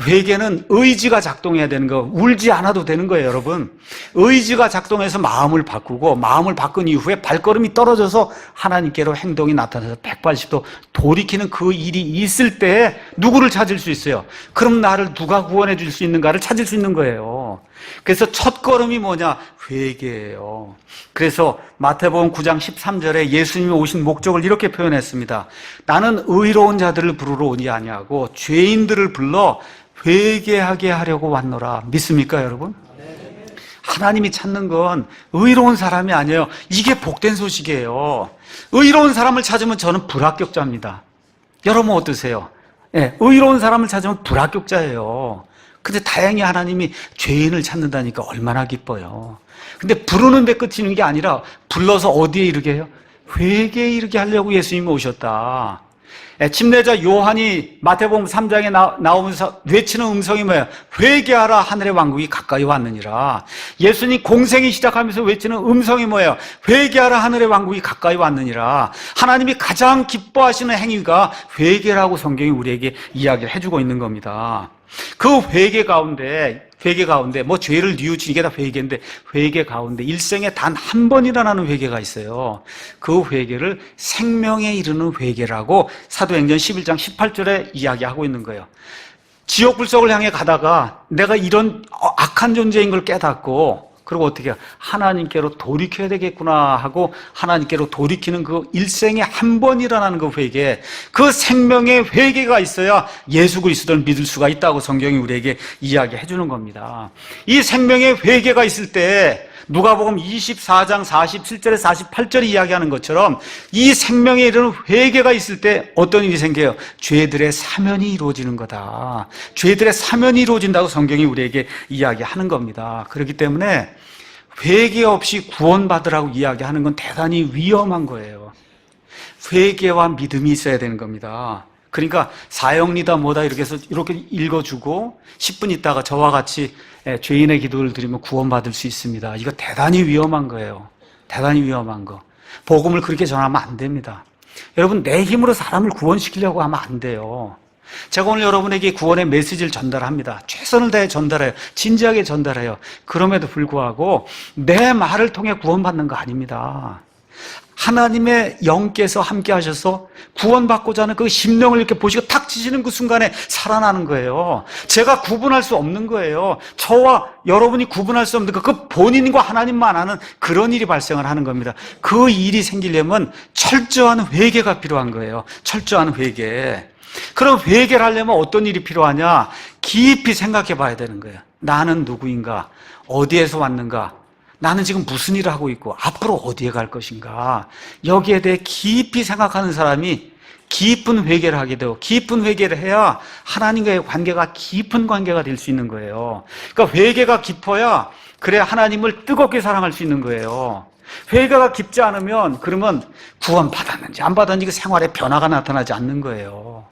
회개는 의지가 작동해야 되는 거, 울지 않아도 되는 거예요, 여러분. 의지가 작동해서 마음을 바꾸고 마음을 바꾼 이후에 발걸음이 떨어져서 하나님께로 행동이 나타나서 180도 돌이키는 그 일이 있을 때 누구를 찾을 수 있어요? 그럼 나를 누가 구원해 줄 수 있는가를 찾을 수 있는 거예요. 그래서 첫 걸음이 뭐냐? 회개예요. 그래서 마태복음 9장 13절에 예수님이 오신 목적을 이렇게 표현했습니다. 나는 의로운 자들을 부르러 오니 아니하고 죄인들을 불러 회개하게 하려고 왔노라. 믿습니까, 여러분? 하나님이 찾는 건 의로운 사람이 아니에요. 이게 복된 소식이에요. 의로운 사람을 찾으면 저는 불합격자입니다. 여러분 어떠세요? 의로운 사람을 찾으면 불합격자예요. 근데 다행히 하나님이 죄인을 찾는다니까 얼마나 기뻐요. 근데 부르는 데 끝이는 게 아니라 불러서 어디에 이르게 해요? 회개에 이르게 하려고 예수님이 오셨다. 침례자 요한이 마태복음 3장에 나오면서 외치는 음성이 뭐예요? 회개하라, 하늘의 왕국이 가까이 왔느니라. 예수님 공생이 시작하면서 외치는 음성이 뭐예요? 회개하라, 하늘의 왕국이 가까이 왔느니라. 하나님이 가장 기뻐하시는 행위가 회개라고 성경이 우리에게 이야기를 해주고 있는 겁니다. 그 회개 가운데 뭐 죄를 뉘우치는 게 다 회개인데, 회개 가운데 일생에 단 한 번 일어나는 회개가 있어요. 그 회개를 생명에 이르는 회개라고 사도행전 11장 18절에 이야기하고 있는 거예요. 지옥 불속을 향해 가다가 내가 이런 악한 존재인 걸 깨닫고 그리고 어떻게 해요? 하나님께로 돌이켜야 되겠구나 하고 하나님께로 돌이키는 그 일생에 한 번 일어나는 그 회개, 그 생명의 회개가 있어야 예수 그리스도를 믿을 수가 있다고 성경이 우리에게 이야기해 주는 겁니다. 이 생명의 회개가 있을 때 누가복음 24장 47절에 48절이 이야기하는 것처럼 이 생명에 이르는 회개가 있을 때 어떤 일이 생겨요? 죄들의 사면이 이루어지는 거다. 죄들의 사면이 이루어진다고 성경이 우리에게 이야기하는 겁니다. 그렇기 때문에 회개 없이 구원받으라고 이야기하는 건 대단히 위험한 거예요. 회개와 믿음이 있어야 되는 겁니다. 그러니까 사형리다 뭐다 이렇게 해서 이렇게 읽어주고 10분 있다가 저와 같이 죄인의 기도를 드리면 구원받을 수 있습니다. 이거 대단히 위험한 거예요. 대단히 위험한 거. 복음을 그렇게 전하면 안 됩니다. 여러분, 내 힘으로 사람을 구원시키려고 하면 안 돼요. 제가 오늘 여러분에게 구원의 메시지를 전달합니다. 최선을 다해 전달해요. 진지하게 전달해요. 그럼에도 불구하고 내 말을 통해 구원받는 거 아닙니다. 하나님의 영께서 함께 하셔서 구원받고자 하는 그 심령을 이렇게 보시고 탁 치시는 그 순간에 살아나는 거예요. 제가 구분할 수 없는 거예요. 저와 여러분이 구분할 수 없는 그 본인과 하나님만 아는 그런 일이 발생을 하는 겁니다. 그 일이 생기려면 철저한 회개가 필요한 거예요. 철저한 회개. 그럼 회개를 하려면 어떤 일이 필요하냐? 깊이 생각해 봐야 되는 거예요. 나는 누구인가? 어디에서 왔는가? 나는 지금 무슨 일을 하고 있고 앞으로 어디에 갈 것인가? 여기에 대해 깊이 생각하는 사람이 깊은 회개를 하게 되고 깊은 회개를 해야 하나님과의 관계가 깊은 관계가 될 수 있는 거예요. 그러니까 회개가 깊어야 그래야 하나님을 뜨겁게 사랑할 수 있는 거예요. 회개가 깊지 않으면 그러면 구원 받았는지 안 받았는지 그 생활에 변화가 나타나지 않는 거예요.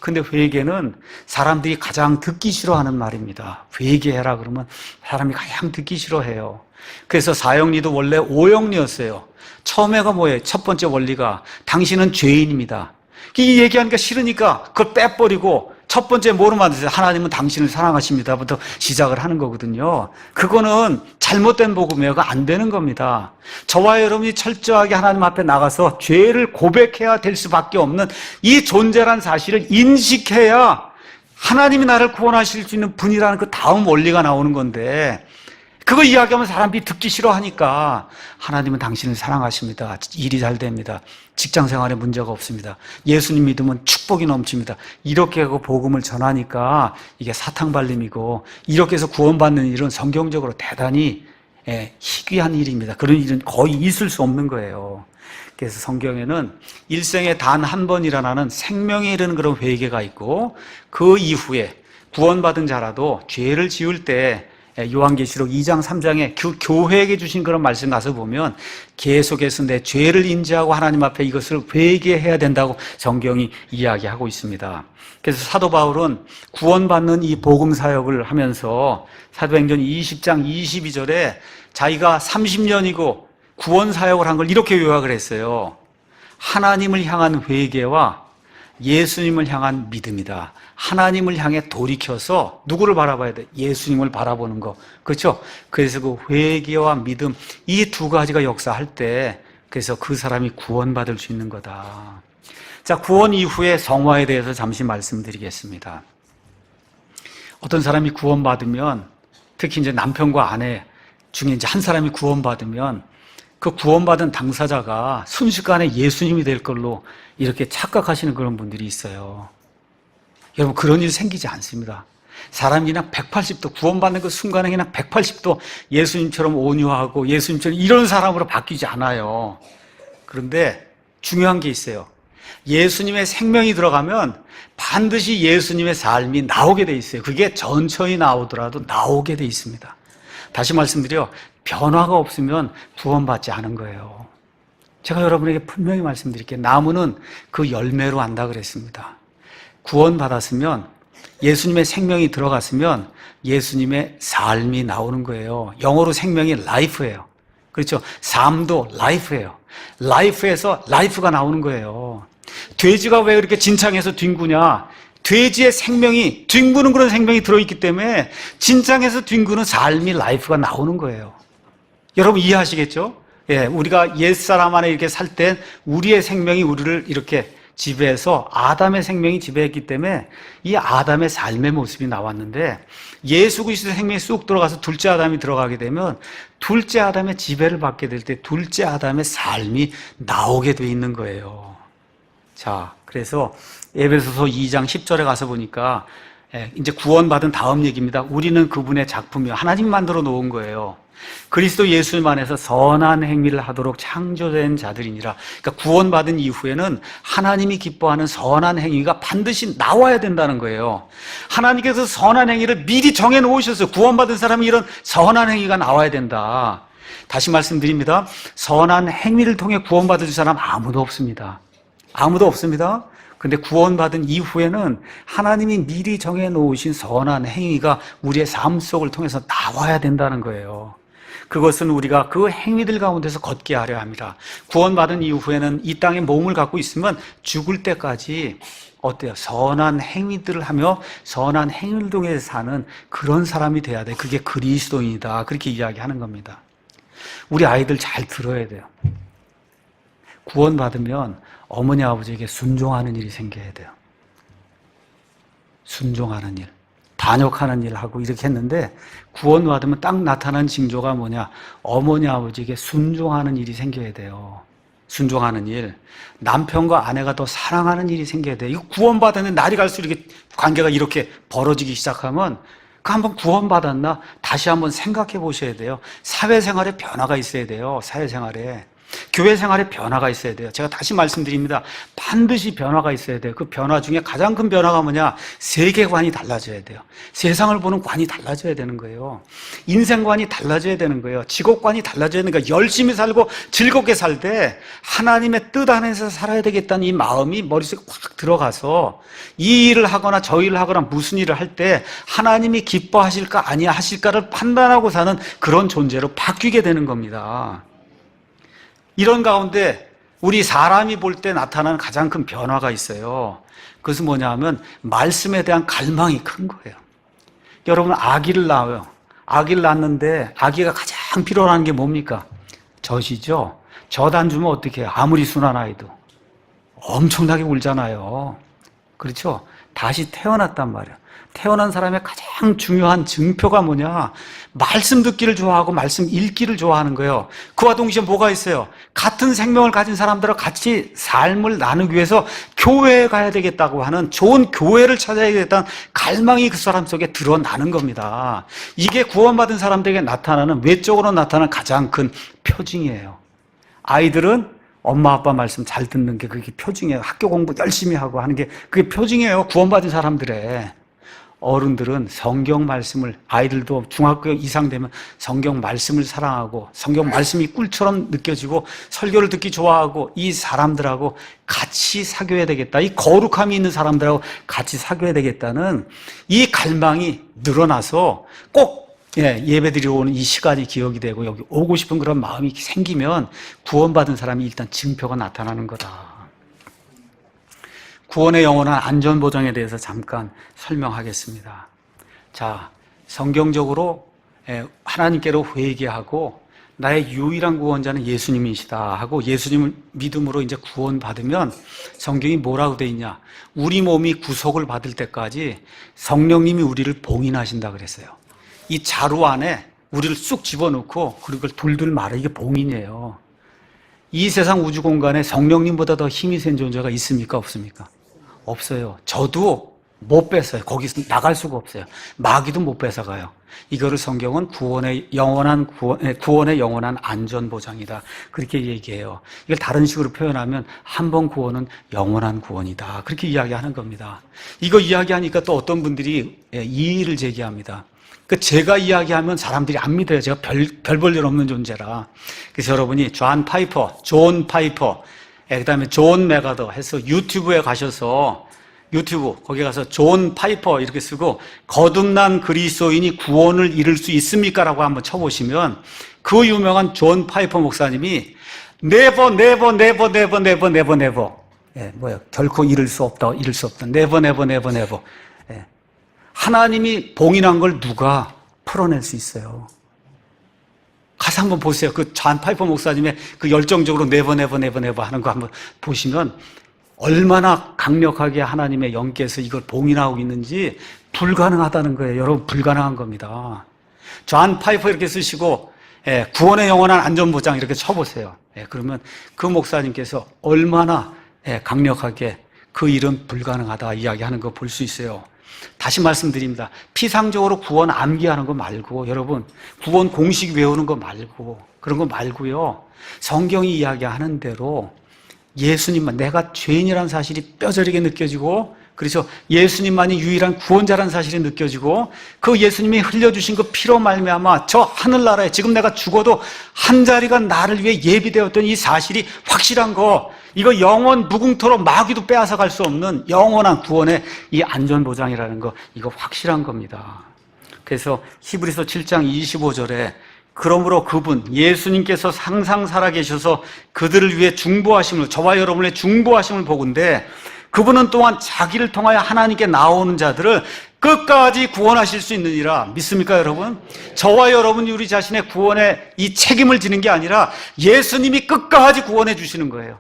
근데 회개는 사람들이 가장 듣기 싫어하는 말입니다. 회개해라 그러면 사람이 가장 듣기 싫어해요. 그래서 사형리도 원래 오형리였어요. 처음에가 뭐예요? 첫 번째 원리가 당신은 죄인입니다. 이 얘기하니까 싫으니까 그걸 빼버리고 첫 번째 뭐로 만드세요? 하나님은 당신을 사랑하십니다부터 시작을 하는 거거든요. 그거는 잘못된 복음이에요. 그거 안 되는 겁니다. 저와 여러분이 철저하게 하나님 앞에 나가서 죄를 고백해야 될 수밖에 없는 이 존재란 사실을 인식해야 하나님이 나를 구원하실 수 있는 분이라는 그 다음 원리가 나오는 건데 그거 이야기하면 사람들이 듣기 싫어하니까 하나님은 당신을 사랑하십니다. 일이 잘 됩니다. 직장 생활에 문제가 없습니다. 예수님 믿으면 축복이 넘칩니다. 이렇게 하고 복음을 전하니까 이게 사탕발림이고 이렇게 해서 구원받는 일은 성경적으로 대단히 희귀한 일입니다. 그런 일은 거의 있을 수 없는 거예요. 그래서 성경에는 일생에 단 한 번 일어나는 생명에 이르는 그런 회개가 있고 그 이후에 구원받은 자라도 죄를 지을 때 요한계시록 2장 3장에 그 교회에게 주신 그런 말씀 가서 보면 계속해서 내 죄를 인지하고 하나님 앞에 이것을 회개해야 된다고 성경이 이야기하고 있습니다. 그래서 사도 바울은 구원받는 이 복음 사역을 하면서 사도행전 20장 22절에 자기가 30년이고 구원 사역을 한 걸 이렇게 요약을 했어요. 하나님을 향한 회개와 예수님을 향한 믿음이다. 하나님을 향해 돌이켜서 누구를 바라봐야 돼? 예수님을 바라보는 거. 그렇죠? 그래서 그 회개와 믿음 이 두 가지가 역사할 때 그래서 그 사람이 구원받을 수 있는 거다. 자, 구원 이후의 성화에 대해서 잠시 말씀드리겠습니다. 어떤 사람이 구원받으면 특히 이제 남편과 아내 중에 이제 한 사람이 구원받으면 그 구원받은 당사자가 순식간에 예수님이 될 걸로 이렇게 착각하시는 그런 분들이 있어요. 여러분, 그런 일 생기지 않습니다. 사람이 그냥 180도 구원받는 그 순간에 그냥 180도 예수님처럼 온유하고 예수님처럼 이런 사람으로 바뀌지 않아요. 그런데 중요한 게 있어요. 예수님의 생명이 들어가면 반드시 예수님의 삶이 나오게 돼 있어요. 그게 천천히 나오더라도 나오게 돼 있습니다. 다시 말씀드려, 변화가 없으면 구원받지 않은 거예요. 제가 여러분에게 분명히 말씀드릴게요. 나무는 그 열매로 안다 그랬습니다. 구원받았으면 예수님의 생명이 들어갔으면 예수님의 삶이 나오는 거예요. 영어로 생명이 life예요. 그렇죠? 삶도 life예요. life에서 life가 나오는 거예요. 돼지가 왜 그렇게 진창에서 뒹구냐? 돼지의 생명이, 뒹구는 그런 생명이 들어있기 때문에 진창에서 뒹구는 삶이 life가 나오는 거예요. 여러분 이해하시겠죠? 예, 우리가 옛사람 안에 이렇게 살 땐 우리의 생명이 우리를 이렇게 지배해서 아담의 생명이 지배했기 때문에 이 아담의 삶의 모습이 나왔는데 예수 그리스도의 생명이 쑥 들어가서 둘째 아담이 들어가게 되면 둘째 아담의 지배를 받게 될 때 둘째 아담의 삶이 나오게 돼 있는 거예요. 자, 그래서 에베소서 2장 10절에 가서 보니까 이제 구원받은 다음 얘기입니다. 우리는 그분의 작품이요. 하나님 만들어 놓은 거예요. 그리스도 예수 안에서 선한 행위를 하도록 창조된 자들이니라. 그러니까 구원받은 이후에는 하나님이 기뻐하는 선한 행위가 반드시 나와야 된다는 거예요. 하나님께서 선한 행위를 미리 정해 놓으셨어요. 구원받은 사람이 이런 선한 행위가 나와야 된다. 다시 말씀드립니다. 선한 행위를 통해 구원받을 사람 아무도 없습니다. 아무도 없습니다. 근데 구원받은 이후에는 하나님이 미리 정해 놓으신 선한 행위가 우리의 삶 속을 통해서 나와야 된다는 거예요. 그것은 우리가 그 행위들 가운데서 걷게 하려 합니다. 구원받은 이후에는 이 땅에 몸을 갖고 있으면 죽을 때까지 어때요? 선한 행위들을 하며 선한 행위를 통해 사는 그런 사람이 돼야 돼. 그게 그리스도인이다. 그렇게 이야기하는 겁니다. 우리 아이들 잘 들어야 돼요. 구원받으면 어머니 아버지에게 순종하는 일이 생겨야 돼요. 순종하는 일. 단역하는 일을 하고 이렇게 했는데 구원받으면 딱 나타난 징조가 뭐냐? 어머니 아버지에게 순종하는 일이 생겨야 돼요. 순종하는 일. 남편과 아내가 더 사랑하는 일이 생겨야 돼요. 이거 구원받았는데 날이 갈수록 이렇게 관계가 이렇게 벌어지기 시작하면 그 한번 구원받았나? 다시 한번 생각해 보셔야 돼요. 사회생활에 변화가 있어야 돼요. 사회생활에. 교회 생활에 변화가 있어야 돼요. 제가 다시 말씀드립니다. 반드시 변화가 있어야 돼요. 그 변화 중에 가장 큰 변화가 뭐냐? 세계관이 달라져야 돼요. 세상을 보는 관이 달라져야 되는 거예요. 인생관이 달라져야 되는 거예요. 직업관이 달라져야 되는 거예요. 열심히 살고 즐겁게 살 때 하나님의 뜻 안에서 살아야 되겠다는 이 마음이 머릿속에 확 들어가서 이 일을 하거나 저 일을 하거나 무슨 일을 할 때 하나님이 기뻐하실까 아니야 하실까를 판단하고 사는 그런 존재로 바뀌게 되는 겁니다. 이런 가운데 우리 사람이 볼 때 나타나는 가장 큰 변화가 있어요. 그것은 뭐냐 하면 말씀에 대한 갈망이 큰 거예요. 여러분 아기를 낳아요. 아기를 낳는데 아기가 가장 필요로 하는 게 뭡니까? 젖이죠. 젖 안 주면 어떻게 해요? 아무리 순한 아이도 엄청나게 울잖아요. 그렇죠? 다시 태어났단 말이에요. 태어난 사람의 가장 중요한 증표가 뭐냐? 말씀 듣기를 좋아하고 말씀 읽기를 좋아하는 거예요. 그와 동시에 뭐가 있어요? 같은 생명을 가진 사람들과 같이 삶을 나누기 위해서 교회에 가야 되겠다고 하는 좋은 교회를 찾아야 되겠다는 갈망이 그 사람 속에 드러나는 겁니다. 이게 구원받은 사람들에게 나타나는, 외적으로 나타나는 가장 큰 표징이에요. 아이들은 엄마 아빠 말씀 잘 듣는 게 그게 표징이에요. 학교 공부 열심히 하고 하는 게 그게 표징이에요. 구원받은 사람들의. 어른들은 성경 말씀을, 아이들도 중학교 이상 되면 성경 말씀을 사랑하고 성경 말씀이 꿀처럼 느껴지고 설교를 듣기 좋아하고 이 사람들하고 같이 사귀어야 되겠다. 이 거룩함이 있는 사람들하고 같이 사귀어야 되겠다는 이 갈망이 늘어나서 꼭 예배드리러 오는 이 시간이 기억이 되고 여기 오고 싶은 그런 마음이 생기면 구원받은 사람이 일단 증표가 나타나는 거다. 구원의 영원한 안전보장에 대해서 잠깐 설명하겠습니다. 자, 성경적으로 하나님께로 회개하고 나의 유일한 구원자는 예수님이시다 하고 예수님을 믿음으로 이제 구원받으면 성경이 뭐라고 돼 있냐? 우리 몸이 구속을 받을 때까지 성령님이 우리를 봉인하신다 그랬어요. 이 자루 안에 우리를 쑥 집어넣고 그리고 그걸 둘둘 말아. 이게 봉인이에요. 이 세상 우주 공간에 성령님보다 더 힘이 센 존재가 있습니까? 없습니까? 없어요. 저도 못 뺏어요. 거기서 나갈 수가 없어요. 마귀도 못 뺏어가요. 이거를 성경은 구원의 영원한 안전보장이다. 그렇게 얘기해요. 이걸 다른 식으로 표현하면 한 번 구원은 영원한 구원이다. 그렇게 이야기하는 겁니다. 이거 이야기하니까 또 어떤 분들이 이의를 제기합니다. 제가 이야기하면 사람들이 안 믿어요. 제가 별 볼 일 없는 존재라. 그래서 여러분이 존 파이퍼, 그 다음에 존 메가더 해서 유튜브에 가셔서 거기 가서 존 파이퍼 이렇게 쓰고 거듭난 그리스도인이 구원을 이룰 수 있습니까? 라고 한번 쳐보시면 그 유명한 존 파이퍼 목사님이 never 결코 이룰 수 없다. never. 하나님이 봉인한 걸 누가 풀어낼 수 있어요? 가서 한번 보세요. 그 존 파이퍼 목사님의 그 열정적으로 never 하는 거 한번 보시면 얼마나 강력하게 하나님의 영께서 이걸 봉인하고 있는지 불가능하다는 거예요. 여러분, 불가능한 겁니다. 존 파이퍼 이렇게 쓰시고 구원의 영원한 안전보장 이렇게 쳐보세요. 그러면 그 목사님께서 얼마나 강력하게 그 일은 불가능하다 이야기하는 거 볼 수 있어요. 다시 말씀드립니다. 피상적으로 구원 암기하는 거 말고, 여러분, 구원 공식 외우는 거 말고, 그런 거 말고요. 성경이 이야기하는 대로 예수님만, 내가 죄인이라는 사실이 뼈저리게 느껴지고, 그래서 예수님만이 유일한 구원자라는 사실이 느껴지고, 그 예수님이 흘려주신 그 피로 말미암아 저 하늘나라에 지금 내가 죽어도 한 자리가 나를 위해 예비되었던 이 사실이 확실한 거, 이거 영원 무궁토록 마귀도 빼앗아갈 수 없는 영원한 구원의 이 안전보장이라는 거, 이거 확실한 겁니다. 그래서 히브리서 7장 25절에 그러므로 그분 예수님께서 항상 살아계셔서 그들을 위해 중보하심을, 저와 여러분의 중보하심을 보건대 그분은 또한 자기를 통하여 하나님께 나오는 자들을 끝까지 구원하실 수 있느니라. 믿습니까, 여러분? 저와 여러분이 우리 자신의 구원에 이 책임을 지는 게 아니라 예수님이 끝까지 구원해 주시는 거예요.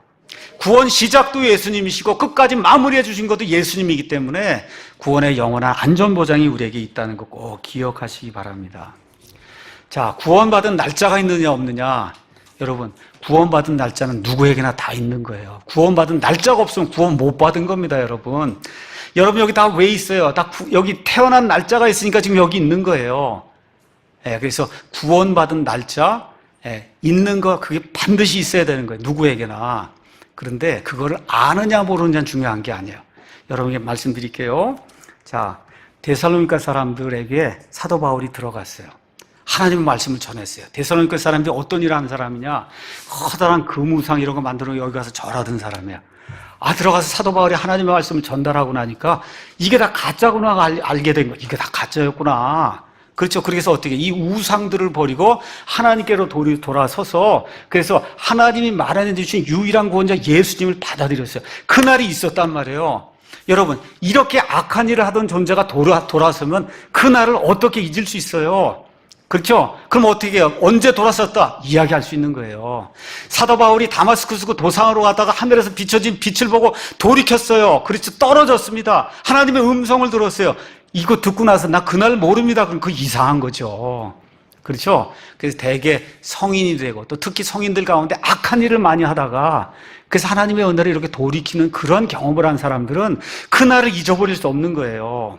구원 시작도 예수님이시고 끝까지 마무리해 주신 것도 예수님이기 때문에 구원의 영원한 안전보장이 우리에게 있다는 거 꼭 기억하시기 바랍니다. 자, 구원받은 날짜가 있느냐 없느냐. 여러분, 구원받은 날짜는 누구에게나 다 있는 거예요. 구원받은 날짜가 없으면 구원 못 받은 겁니다, 여러분. 여러분, 여기 다 왜 있어요? 다 여기 태어난 날짜가 있으니까 지금 여기 있는 거예요. 그래서 구원받은 날짜, 있는 거, 그게 반드시 있어야 되는 거예요. 누구에게나. 그런데 그거를 아느냐 모르느냐는 중요한 게 아니에요. 여러분에게 말씀드릴게요. 자, 데살로니가 사람들에게 사도 바울이 들어갔어요. 하나님의 말씀을 전했어요. 데살로니가 사람들이 어떤 일을 하는 사람이냐? 커다란 금우상 이런 거 만들어 여기 가서 절하던 사람이야. 들어가서 사도 바울이 하나님의 말씀을 전달하고 나니까 이게 다 가짜구나 알게 된 거예요. 이게 다 가짜였구나. 그렇죠. 그래서 어떻게 이 우상들을 버리고 하나님께로 돌아서서 그래서 하나님이 마련해 주신 유일한 구원자 예수님을 받아들였어요. 그날이 있었단 말이에요. 여러분, 이렇게 악한 일을 하던 존재가 돌아서면 그날을 어떻게 잊을 수 있어요? 그렇죠? 그럼 어떻게 해요? 언제 돌아섰다? 이야기할 수 있는 거예요. 사도 바울이 다마스쿠스 그 도상으로 가다가 하늘에서 비춰진 빛을 보고 돌이켰어요. 그렇죠? 떨어졌습니다. 하나님의 음성을 들었어요. 이거 듣고 나서 나 그날 모릅니다. 그럼 그 이상한 거죠. 그렇죠? 그래서 대개 성인이 되고 또 특히 성인들 가운데 악한 일을 많이 하다가 그래서 하나님의 은혜를 이렇게 돌이키는 그런 경험을 한 사람들은 그날을 잊어버릴 수 없는 거예요.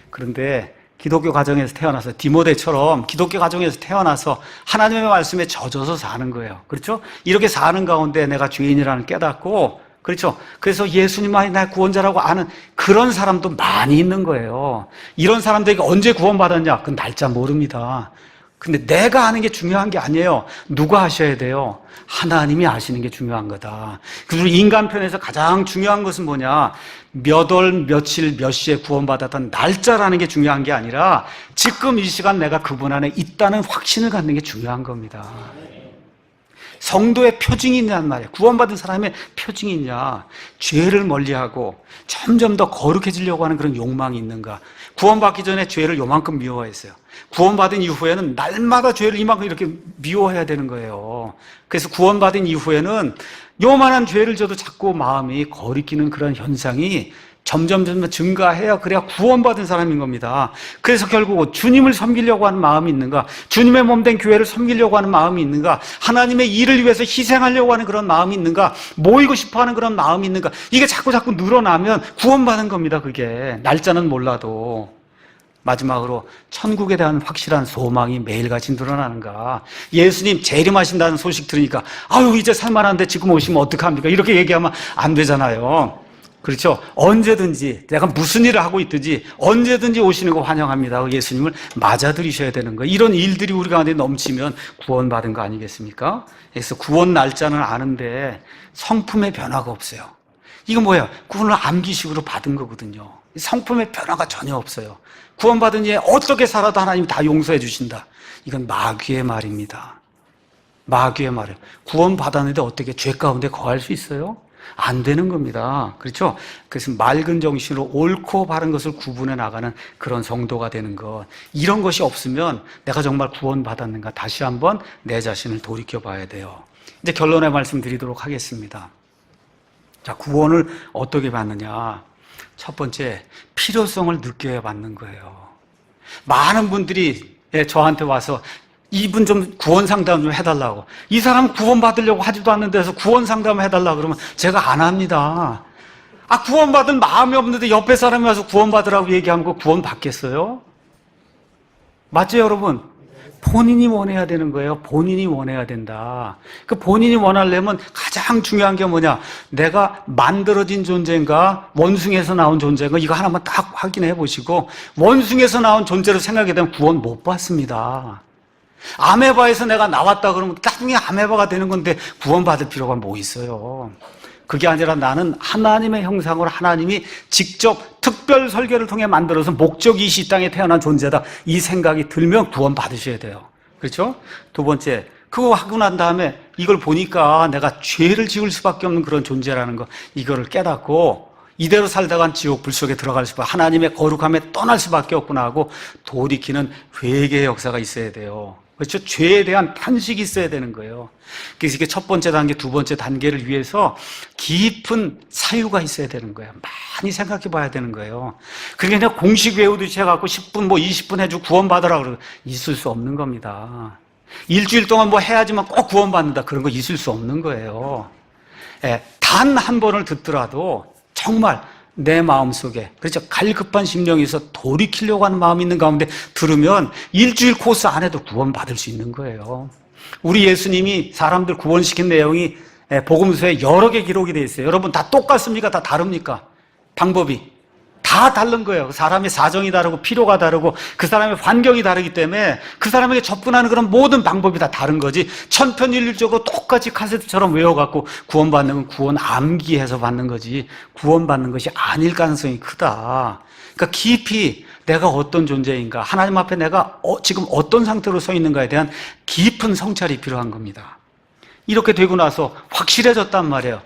그런데 기독교 가정에서 태어나서 디모데처럼 기독교 가정에서 태어나서 하나님의 말씀에 젖어서 사는 거예요. 그렇죠? 이렇게 사는 가운데 내가 죄인이라는 깨닫고, 그렇죠? 그래서 예수님만이 나의 구원자라고 아는 그런 사람도 많이 있는 거예요. 이런 사람들에게 언제 구원받았냐? 그 날짜 모릅니다. 근데 내가 아는 게 중요한 게 아니에요. 누가 하셔야 돼요? 하나님이 아시는 게 중요한 거다. 그리고 인간편에서 가장 중요한 것은 뭐냐? 몇 월, 며칠, 몇 시에 구원받았던 날짜라는 게 중요한 게 아니라 지금 이 시간 내가 그분 안에 있다는 확신을 갖는 게 중요한 겁니다. 성도의 표징이 있냐는 말이에요. 구원받은 사람의 표징이 있냐. 죄를 멀리하고 점점 더 거룩해지려고 하는 그런 욕망이 있는가. 구원받기 전에 죄를 요만큼 미워했어요. 구원받은 이후에는 날마다 죄를 이만큼 이렇게 미워해야 되는 거예요. 그래서 구원받은 이후에는 요만한 죄를 져도 자꾸 마음이 거리끼는 그런 현상이 점점 증가해야 그래야 구원받은 사람인 겁니다. 그래서 결국 주님을 섬기려고 하는 마음이 있는가? 주님의 몸된 교회를 섬기려고 하는 마음이 있는가? 하나님의 일을 위해서 희생하려고 하는 그런 마음이 있는가? 모이고 싶어하는 그런 마음이 있는가? 이게 자꾸 늘어나면 구원받은 겁니다. 그게 날짜는 몰라도. 마지막으로 천국에 대한 확실한 소망이 매일같이 늘어나는가? 예수님 재림하신다는 소식 들으니까 이제 살만한데 지금 오시면 어떡합니까? 이렇게 얘기하면 안 되잖아요. 그렇죠? 언제든지 내가 무슨 일을 하고 있든지 언제든지 오시는 거 환영합니다. 예수님을 맞아들이셔야 되는 거예요. 이런 일들이 우리 가운데 넘치면 구원받은 거 아니겠습니까? 그래서 구원 날짜는 아는데 성품의 변화가 없어요. 이거 뭐야? 구원을 암기식으로 받은 거거든요. 성품의 변화가 전혀 없어요. 구원받은 이에 어떻게 살아도 하나님이 다 용서해 주신다. 이건 마귀의 말입니다. 마귀의 말이에요. 구원받았는데 어떻게 죄 가운데 거할 수 있어요? 안 되는 겁니다. 그렇죠? 그래서 맑은 정신으로 옳고 바른 것을 구분해 나가는 그런 성도가 되는 것. 이런 것이 없으면 내가 정말 구원받았는가 다시 한번 내 자신을 돌이켜 봐야 돼요. 이제 결론의 말씀 드리도록 하겠습니다. 자, 구원을 어떻게 받느냐? 첫 번째, 필요성을 느껴야 받는 거예요. 많은 분들이 저한테 와서 이분 좀 구원 상담 좀 해달라고. 이 사람 구원 받으려고 하지도 않는 데서 구원 상담 해달라고 그러면 제가 안 합니다. 구원 받을 마음이 없는데 옆에 사람이 와서 구원 받으라고 얘기하면 그 구원 받겠어요? 맞죠, 여러분? 본인이 원해야 되는 거예요. 본인이 원해야 된다. 그 본인이 원하려면 가장 중요한 게 뭐냐? 내가 만들어진 존재인가? 원숭이에서 나온 존재인가? 이거 하나만 딱 확인해 보시고, 원숭이에서 나온 존재로 생각이 되면 구원 못 받습니다. 아메바에서 내가 나왔다 그러면 나중에 아메바가 되는 건데 구원 받을 필요가 뭐 있어요? 그게 아니라 나는 하나님의 형상으로 하나님이 직접 특별 설계를 통해 만들어서 목적이시 이 땅에 태어난 존재다. 이 생각이 들면 구원 받으셔야 돼요. 그렇죠? 두 번째, 그거 하고 난 다음에 이걸 보니까 내가 죄를 지을 수밖에 없는 그런 존재라는 거, 이거를 깨닫고 이대로 살다간 지옥 불 속에 들어갈 수밖에, 하나님의 거룩함에 떠날 수밖에 없구나 하고 돌이키는 회개의 역사가 있어야 돼요. 그렇죠? 죄에 대한 탄식이 있어야 되는 거예요. 그래서 이게 첫 번째 단계, 두 번째 단계를 위해서 깊은 사유가 있어야 되는 거예요. 많이 생각해 봐야 되는 거예요. 그게 그냥 공식 외우듯이 해갖고 10분, 20분 해주고 구원받으라고 그러고 있을 수 없는 겁니다. 일주일 동안 뭐 해야지만 꼭 구원받는다. 그런 거 있을 수 없는 거예요. 단 한 번을 듣더라도 정말 내 마음속에, 그렇죠, 갈급한 심령에서 돌이키려고 하는 마음이 있는 가운데 들으면 일주일 코스 안에도 구원받을 수 있는 거예요. 우리 예수님이 사람들 구원시킨 내용이 복음서에 여러 개 기록이 되어 있어요. 여러분 다 똑같습니까? 다 다릅니까? 방법이 다 다른 거예요. 사람의 사정이 다르고 필요가 다르고 그 사람의 환경이 다르기 때문에 그 사람에게 접근하는 그런 모든 방법이 다 다른 거지, 천편일률적으로 똑같이 카세트처럼 외워갖고 구원받는 건 구원 암기해서 받는 거지 구원받는 것이 아닐 가능성이 크다. 그러니까 깊이 내가 어떤 존재인가, 하나님 앞에 내가 지금 어떤 상태로 서 있는가에 대한 깊은 성찰이 필요한 겁니다. 이렇게 되고 나서 확실해졌단 말이에요.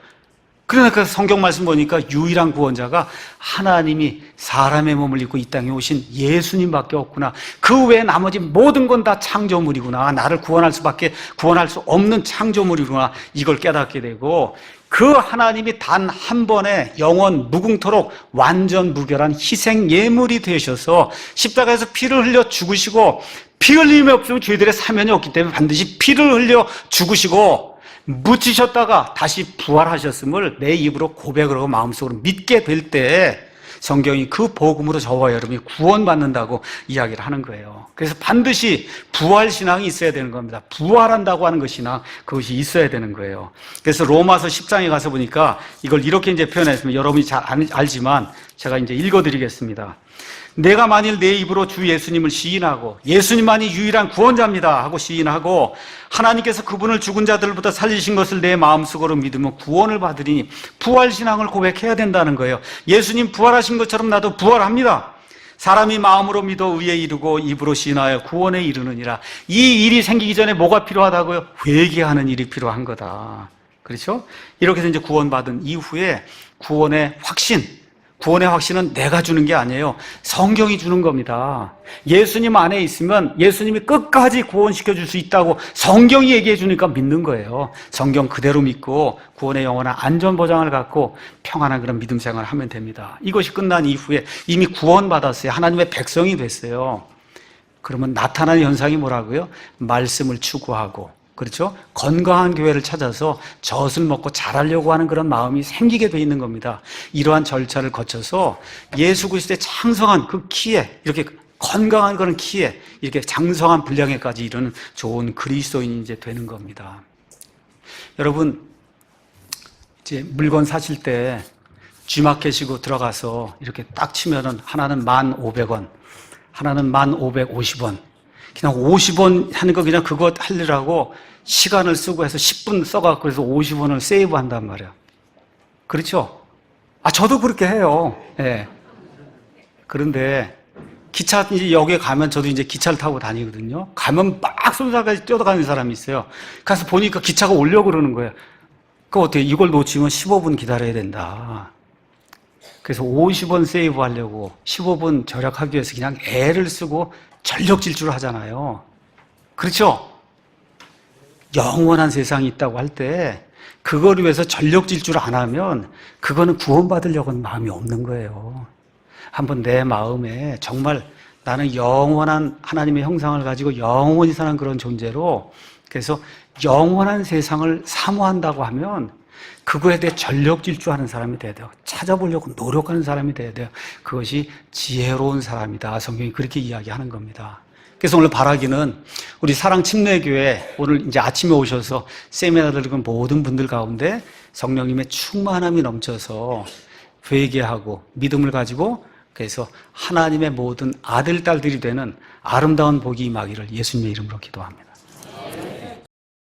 그러니까 성경 말씀 보니까 유일한 구원자가 하나님이 사람의 몸을 입고 이 땅에 오신 예수님밖에 없구나. 그 외에 나머지 모든 건 다 창조물이구나. 나를 구원할 수 없는 창조물이구나. 이걸 깨닫게 되고, 그 하나님이 단 한 번에 영원 무궁토록 완전 무결한 희생 예물이 되셔서 십자가에서 피를 흘려 죽으시고, 피 흘림이 없으면 저희들의 사면이 없기 때문에 반드시 피를 흘려 죽으시고 묻히셨다가 다시 부활하셨음을 내 입으로 고백을 하고 마음속으로 믿게 될 때 성경이 그 복음으로 저와 여러분이 구원받는다고 이야기를 하는 거예요. 그래서 반드시 부활신앙이 있어야 되는 겁니다. 부활한다고 하는 것이나 그것이 있어야 되는 거예요. 그래서 로마서 10장에 가서 보니까 이걸 이렇게 이제 표현했습니다. 여러분이 잘 알지만 제가 이제 읽어드리겠습니다. 내가 만일 내 입으로 주 예수님을 시인하고 예수님만이 유일한 구원자입니다 하고 시인하고 하나님께서 그분을 죽은 자들보다 살리신 것을 내 마음속으로 믿으면 구원을 받으리니, 부활신앙을 고백해야 된다는 거예요. 예수님 부활하신 것처럼 나도 부활합니다. 사람이 마음으로 믿어 의에 이르고 입으로 시인하여 구원에 이르느니라. 이 일이 생기기 전에 뭐가 필요하다고요? 회개하는 일이 필요한 거다. 그렇죠? 이렇게 해서 이제 구원받은 이후에 구원의 확신은 내가 주는 게 아니에요. 성경이 주는 겁니다. 예수님 안에 있으면 예수님이 끝까지 구원시켜 줄 수 있다고 성경이 얘기해 주니까 믿는 거예요. 성경 그대로 믿고 구원의 영원한 안전보장을 갖고 평안한 그런 믿음 생활을 하면 됩니다. 이것이 끝난 이후에 이미 구원받았어요. 하나님의 백성이 됐어요. 그러면 나타나는 현상이 뭐라고요? 말씀을 추구하고, 그렇죠? 건강한 교회를 찾아서 젖을 먹고 자라려고 하는 그런 마음이 생기게 돼 있는 겁니다. 이러한 절차를 거쳐서 예수 그리스도의 장성한 그 키에, 이렇게 건강한 그런 키에 이렇게 장성한 분량에까지 이르는 좋은 그리스도인이 이제 되는 겁니다. 여러분, 이제 물건 사실 때 G마켓이고 들어가서 이렇게 딱 치면은 하나는 1,500원, 하나는 1,550원. 그냥 50원 하는 거 그냥 그거 하려고 시간을 쓰고 해서 10분 써갖고 해서 50원을 세이브 한단 말이야. 그렇죠? 저도 그렇게 해요. 예. 그런데 기차 이제 역에 가면 저도 이제 기차를 타고 다니거든요. 가면 막 손사까지 뛰어가는 사람이 있어요. 가서 보니까 기차가 오려고 그러는 거예요. 그거 어떻게 이걸 놓치면 15분 기다려야 된다. 그래서 50원 세이브 하려고 15분 절약하기 위해서 그냥 애를 쓰고 전력 질주를 하잖아요. 그렇죠? 영원한 세상이 있다고 할 때 그걸 위해서 전력 질주를 안 하면 그거는 구원받으려고는 마음이 없는 거예요. 한번 내 마음에 정말 나는 영원한 하나님의 형상을 가지고 영원히 사는 그런 존재로, 그래서 영원한 세상을 사모한다고 하면 그거에 대해 전력 질주하는 사람이 돼야 돼요. 찾아보려고 노력하는 사람이 돼야 돼요. 그것이 지혜로운 사람이다. 성경이 그렇게 이야기하는 겁니다. 그래서 오늘 바라기는 우리 사랑 침례교회 오늘 이제 아침에 오셔서 세미나 들은 모든 분들 가운데 성령님의 충만함이 넘쳐서 회개하고 믿음을 가지고 그래서 하나님의 모든 아들, 딸들이 되는 아름다운 복이 임하기를 예수님의 이름으로 기도합니다.